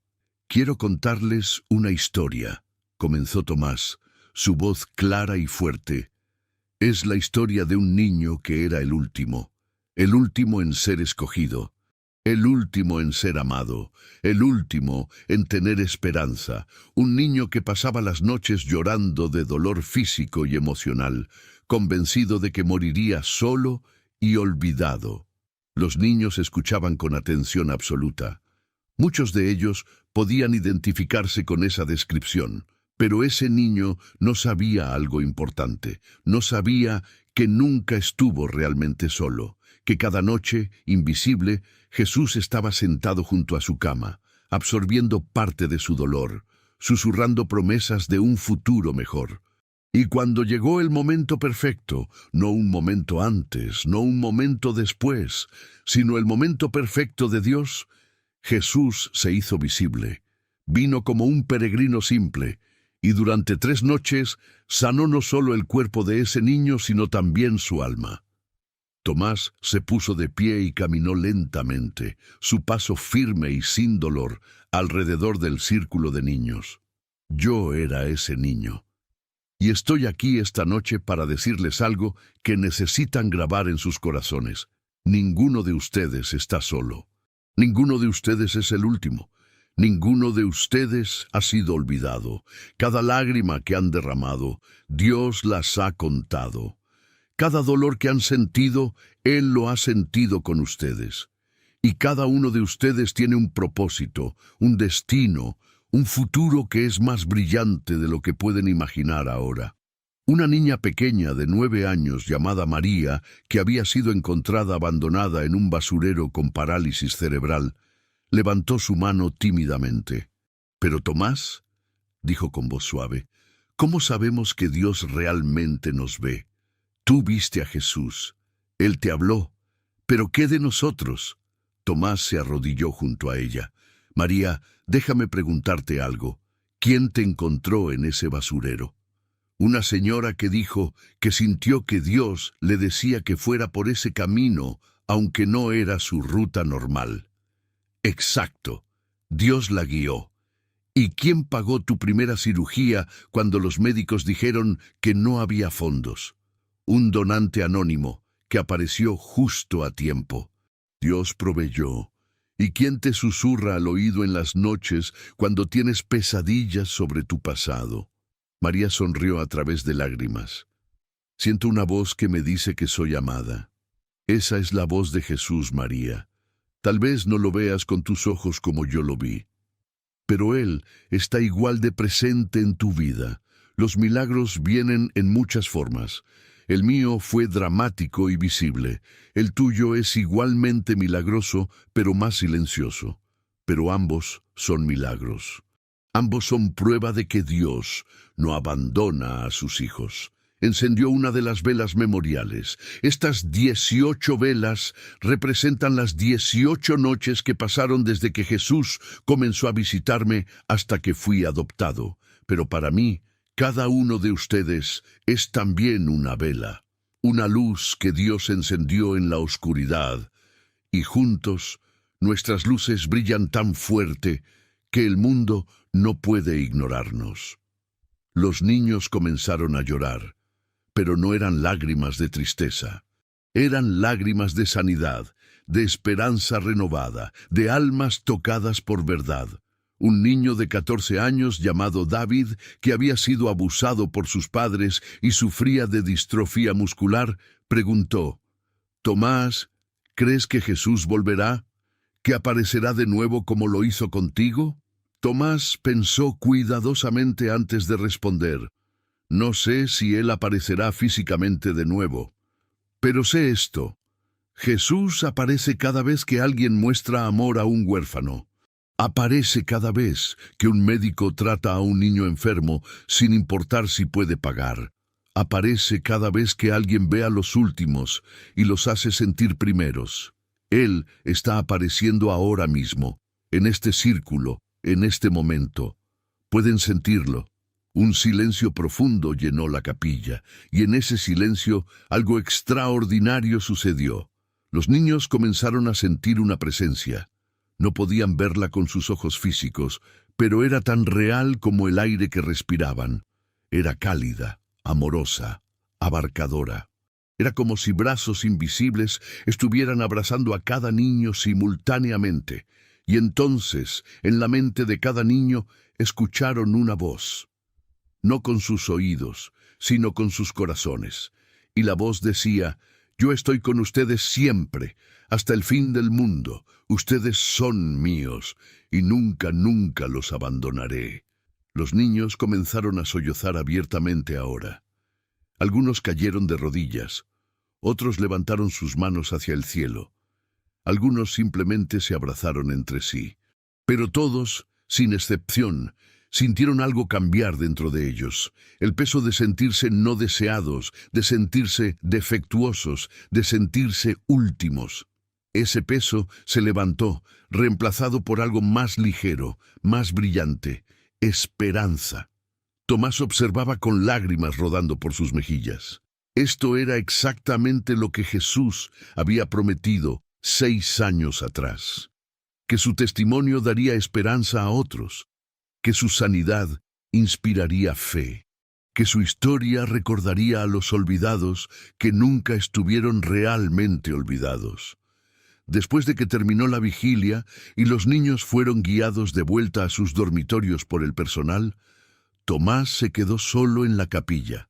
«Quiero contarles una historia», comenzó Tomás, su voz clara y fuerte. «Es la historia de un niño que era el último en ser escogido. El último en ser amado, el último en tener esperanza, un niño que pasaba las noches llorando de dolor físico y emocional, convencido de que moriría solo y olvidado». Los niños escuchaban con atención absoluta. Muchos de ellos podían identificarse con esa descripción, pero ese niño no sabía algo importante, no sabía que nunca estuvo realmente solo, que cada noche, invisible, Jesús estaba sentado junto a su cama, absorbiendo parte de su dolor, susurrando promesas de un futuro mejor. Y cuando llegó el momento perfecto, no un momento antes, no un momento después, sino el momento perfecto de Dios, Jesús se hizo visible. Vino como un peregrino simple, y durante 3 noches sanó no solo el cuerpo de ese niño, sino también su alma. Tomás se puso de pie y caminó lentamente, su paso firme y sin dolor, alrededor del círculo de niños. Yo era ese niño. Y estoy aquí esta noche para decirles algo que necesitan grabar en sus corazones. Ninguno de ustedes está solo. Ninguno de ustedes es el último. Ninguno de ustedes ha sido olvidado. Cada lágrima que han derramado, Dios las ha contado. Cada dolor que han sentido, Él lo ha sentido con ustedes. Y cada uno de ustedes tiene un propósito, un destino, un futuro que es más brillante de lo que pueden imaginar ahora. Una niña pequeña de 9 años llamada María, que había sido encontrada abandonada en un basurero con parálisis cerebral, levantó su mano tímidamente. «Pero Tomás», dijo con voz suave, «¿cómo sabemos que Dios realmente nos ve? Tú viste a Jesús. Él te habló. ¿Pero qué de nosotros?» Tomás se arrodilló junto a ella. «María, déjame preguntarte algo. ¿Quién te encontró en ese basurero?» «Una señora que dijo que sintió que Dios le decía que fuera por ese camino, aunque no era su ruta normal». «Exacto. Dios la guió. ¿Y quién pagó tu primera cirugía cuando los médicos dijeron que no había fondos? Un donante anónimo que apareció justo a tiempo. Dios proveyó. ¿Y quién te susurra al oído en las noches cuando tienes pesadillas sobre tu pasado? María sonrió a través de lágrimas. Siento una voz que me dice que soy amada. Esa es la voz de Jesús, María. Tal vez no lo veas con tus ojos como yo lo vi, pero Él está igual de presente en tu vida. Los milagros vienen en muchas formas. El mío fue dramático y visible. El tuyo es igualmente milagroso, pero más silencioso. Pero ambos son milagros. Ambos son prueba de que Dios no abandona a sus hijos. Encendió una de las velas memoriales. Estas 18 velas representan las 18 noches que pasaron desde que Jesús comenzó a visitarme hasta que fui adoptado. Pero para mí, cada uno de ustedes es también una vela, una luz que Dios encendió en la oscuridad. Y juntos, nuestras luces brillan tan fuerte que el mundo no puede ignorarnos. Los niños comenzaron a llorar. Pero no eran lágrimas de tristeza. Eran lágrimas de sanidad, de esperanza renovada, de almas tocadas por verdad. Un niño de 14 años llamado David, que había sido abusado por sus padres y sufría de distrofia muscular, preguntó: «Tomás, ¿crees que Jesús volverá? ¿Que aparecerá de nuevo como lo hizo contigo?» Tomás pensó cuidadosamente antes de responder: «No sé si Él aparecerá físicamente de nuevo, pero sé esto: Jesús aparece cada vez que alguien muestra amor a un huérfano. Aparece cada vez que un médico trata a un niño enfermo sin importar si puede pagar. Aparece cada vez que alguien ve a los últimos y los hace sentir primeros. Él está apareciendo ahora mismo, en este círculo, en este momento. Pueden sentirlo». Un silencio profundo llenó la capilla, y en ese silencio algo extraordinario sucedió. Los niños comenzaron a sentir una presencia. No podían verla con sus ojos físicos, pero era tan real como el aire que respiraban. Era cálida, amorosa, abarcadora. Era como si brazos invisibles estuvieran abrazando a cada niño simultáneamente. Y entonces, en la mente de cada niño, escucharon una voz. No con sus oídos, sino con sus corazones. Y la voz decía: «Yo estoy con ustedes siempre, hasta el fin del mundo. Ustedes son míos, y nunca, nunca los abandonaré». Los niños comenzaron a sollozar abiertamente ahora. Algunos cayeron de rodillas, otros levantaron sus manos hacia el cielo. Algunos simplemente se abrazaron entre sí. Pero todos, sin excepción, sintieron algo cambiar dentro de ellos, el peso de sentirse no deseados, de sentirse defectuosos, de sentirse últimos. Ese peso se levantó, reemplazado por algo más ligero, más brillante: esperanza. Tomás observaba con lágrimas rodando por sus mejillas. Esto era exactamente lo que Jesús había prometido 6 años atrás. Que su testimonio daría esperanza a otros, que su sanidad inspiraría fe, que su historia recordaría a los olvidados que nunca estuvieron realmente olvidados. Después de que terminó la vigilia y los niños fueron guiados de vuelta a sus dormitorios por el personal, Tomás se quedó solo en la capilla.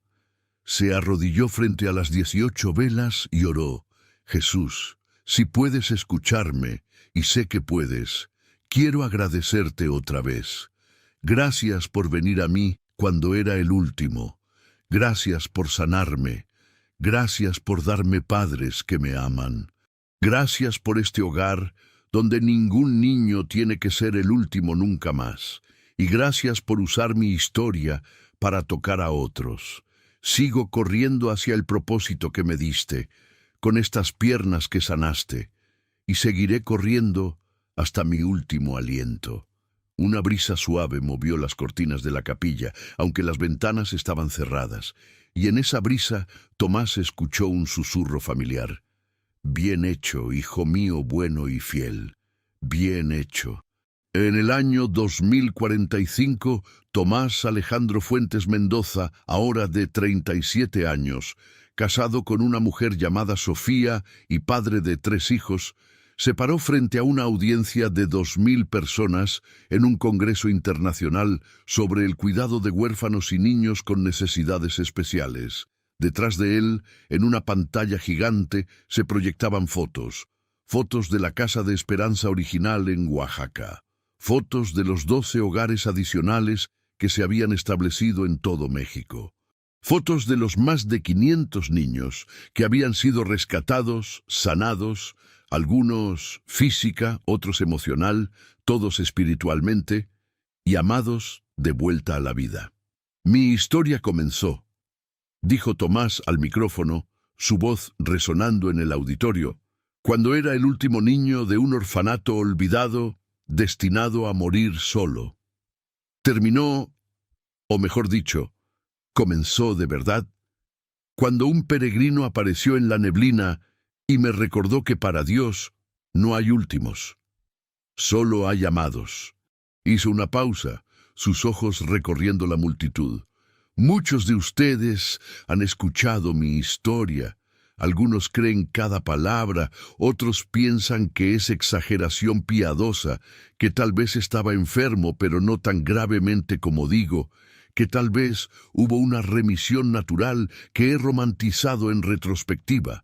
Se arrodilló frente a las 18 velas y oró: «Jesús, si puedes escucharme, y sé que puedes, quiero agradecerte otra vez. Gracias por venir a mí cuando era el último. Gracias por sanarme. Gracias por darme padres que me aman. Gracias por este hogar donde ningún niño tiene que ser el último nunca más. Y gracias por usar mi historia para tocar a otros. Sigo corriendo hacia el propósito que me diste, con estas piernas que sanaste, y seguiré corriendo hasta mi último aliento». Una brisa suave movió las cortinas de la capilla, aunque las ventanas estaban cerradas, y en esa brisa Tomás escuchó un susurro familiar: «Bien hecho, hijo mío bueno y fiel. Bien hecho». En el año 2045, Tomás Alejandro Fuentes Mendoza, ahora de 37 años, casado con una mujer llamada Sofía y padre de 3 hijos, se paró frente a una audiencia de 2000 personas en un congreso internacional sobre el cuidado de huérfanos y niños con necesidades especiales. Detrás de él, en una pantalla gigante, se proyectaban fotos de la Casa de Esperanza original en Oaxaca, fotos de los 12 hogares adicionales que se habían establecido en todo México, fotos de los más de 500 niños que habían sido rescatados, sanados, algunos física, otros emocional, todos espiritualmente, y amados de vuelta a la vida. Mi historia comenzó, dijo Tomás al micrófono, su voz resonando en el auditorio, cuando era el último niño de un orfanato olvidado, destinado a morir solo. Terminó, o mejor dicho, comenzó de verdad, cuando un peregrino apareció en la neblina y me recordó que para Dios no hay últimos, solo hay amados. Hizo una pausa, sus ojos recorriendo la multitud. Muchos de ustedes han escuchado mi historia. Algunos creen cada palabra, otros piensan que es exageración piadosa, que tal vez estaba enfermo, pero no tan gravemente como digo, que tal vez hubo una remisión natural que he romantizado en retrospectiva.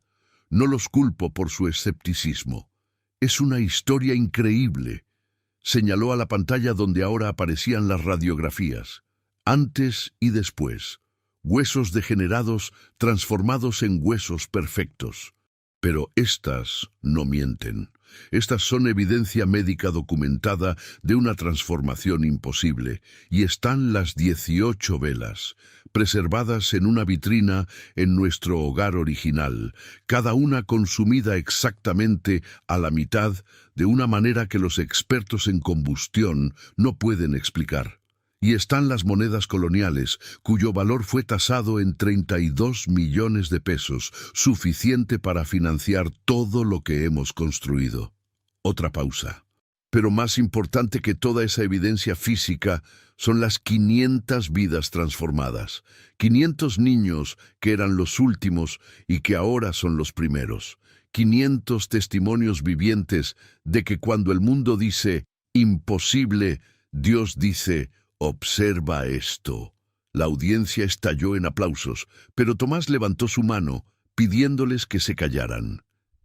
No los culpo por su escepticismo. Es una historia increíble. Señaló a la pantalla donde ahora aparecían las radiografías. Antes y después. Huesos degenerados transformados en huesos perfectos. Pero estas no mienten. Estas son evidencia médica documentada de una transformación imposible, y están las 18 velas, preservadas en una vitrina en nuestro hogar original, cada una consumida exactamente a la mitad, de una manera que los expertos en combustión no pueden explicar. Y están las monedas coloniales, cuyo valor fue tasado en 32 millones de pesos, suficiente para financiar todo lo que hemos construido. Otra pausa. Pero más importante que toda esa evidencia física son las 500 vidas transformadas, 500 niños que eran los últimos y que ahora son los primeros, 500 testimonios vivientes de que cuando el mundo dice imposible, Dios dice observa esto. La audiencia estalló en aplausos, pero Tomás levantó su mano, pidiéndoles que se callaran.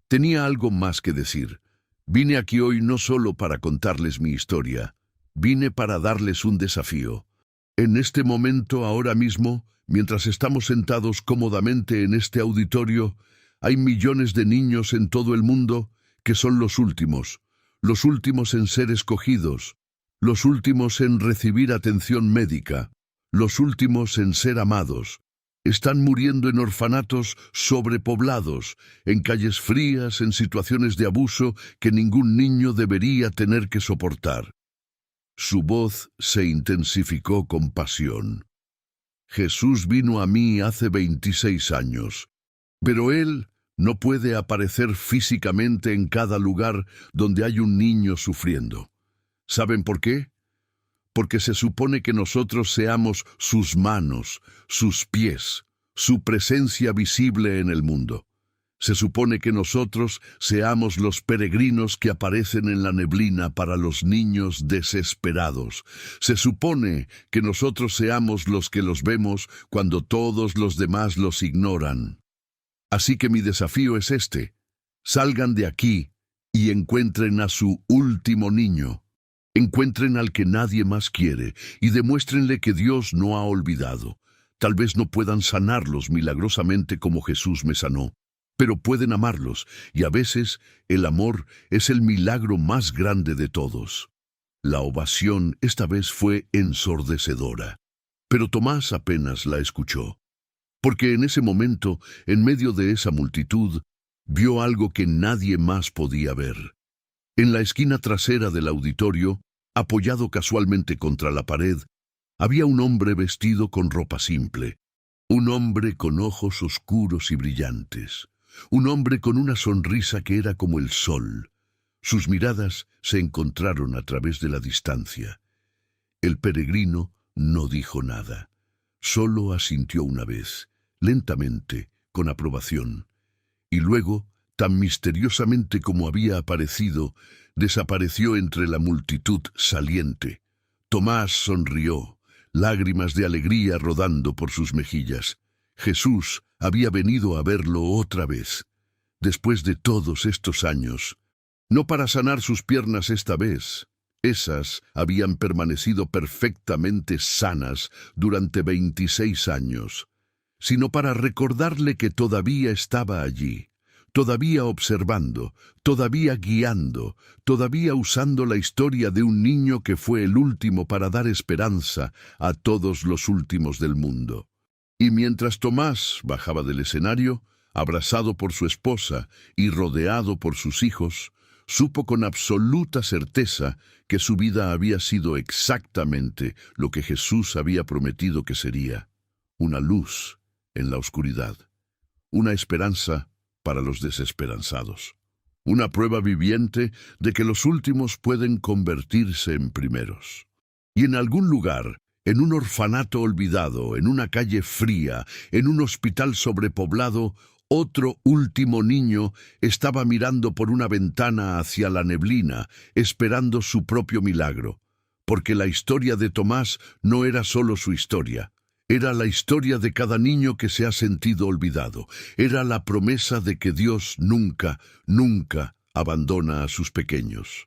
Tenía algo más que decir. Vine aquí hoy no solo para contarles mi historia, vine para darles un desafío. En este momento, ahora mismo, mientras estamos sentados cómodamente en este auditorio, hay millones de niños en todo el mundo que son los últimos en ser escogidos, los últimos en recibir atención médica, los últimos en ser amados. Están muriendo en orfanatos sobrepoblados, en calles frías, en situaciones de abuso que ningún niño debería tener que soportar. Su voz se intensificó con pasión. Jesús vino a mí hace 26 años, pero Él no puede aparecer físicamente en cada lugar donde hay un niño sufriendo. ¿Saben por qué? Porque se supone que nosotros seamos sus manos, sus pies, su presencia visible en el mundo. Se supone que nosotros seamos los peregrinos que aparecen en la neblina para los niños desesperados. Se supone que nosotros seamos los que los vemos cuando todos los demás los ignoran. Así que mi desafío es este: salgan de aquí y encuentren a su último niño. Encuentren al que nadie más quiere y demuéstrenle que Dios no ha olvidado. Tal vez no puedan sanarlos milagrosamente como Jesús me sanó, pero pueden amarlos, y a veces el amor es el milagro más grande de todos. La ovación esta vez fue ensordecedora, pero Tomás apenas la escuchó, porque en ese momento, en medio de esa multitud, vio algo que nadie más podía ver. En la esquina trasera del auditorio, apoyado casualmente contra la pared, había un hombre vestido con ropa simple, un hombre con ojos oscuros y brillantes, un hombre con una sonrisa que era como el sol. Sus miradas se encontraron a través de la distancia. El peregrino no dijo nada, solo asintió una vez, lentamente, con aprobación, y luego, tan misteriosamente como había aparecido, desapareció entre la multitud saliente. Tomás sonrió, lágrimas de alegría rodando por sus mejillas. Jesús había venido a verlo otra vez, después de todos estos años. No para sanar sus piernas esta vez. Esas habían permanecido perfectamente sanas durante 26 años, sino para recordarle que todavía estaba allí, todavía observando, todavía guiando, todavía usando la historia de un niño que fue el último para dar esperanza a todos los últimos del mundo. Y mientras Tomás bajaba del escenario, abrazado por su esposa y rodeado por sus hijos, supo con absoluta certeza que su vida había sido exactamente lo que Jesús había prometido que sería: una luz en la oscuridad, una esperanza para los desesperanzados, una prueba viviente de que los últimos pueden convertirse en primeros. Y en algún lugar, en un orfanato olvidado, en una calle fría, en un hospital sobrepoblado, otro último niño estaba mirando por una ventana hacia la neblina, esperando su propio milagro, porque la historia de Tomás no era solo su historia. Era la historia de cada niño que se ha sentido olvidado. Era la promesa de que Dios nunca, nunca abandona a sus pequeños.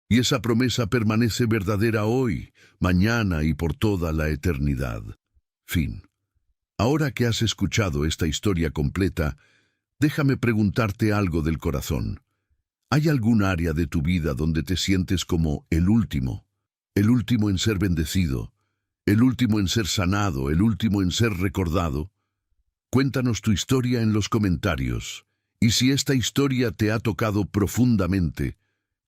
Y esa promesa permanece verdadera hoy, mañana y por toda la eternidad. Fin. Ahora que has escuchado esta historia completa, déjame preguntarte algo del corazón. ¿Hay algún área de tu vida donde te sientes como el último en ser bendecido, el último en ser sanado, el último en ser recordado? Cuéntanos tu historia en los comentarios, y si esta historia te ha tocado profundamente,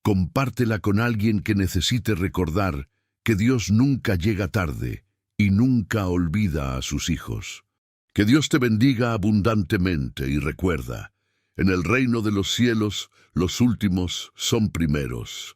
compártela con alguien que necesite recordar que Dios nunca llega tarde y nunca olvida a sus hijos. Que Dios te bendiga abundantemente y recuerda, en el reino de los cielos, los últimos son primeros.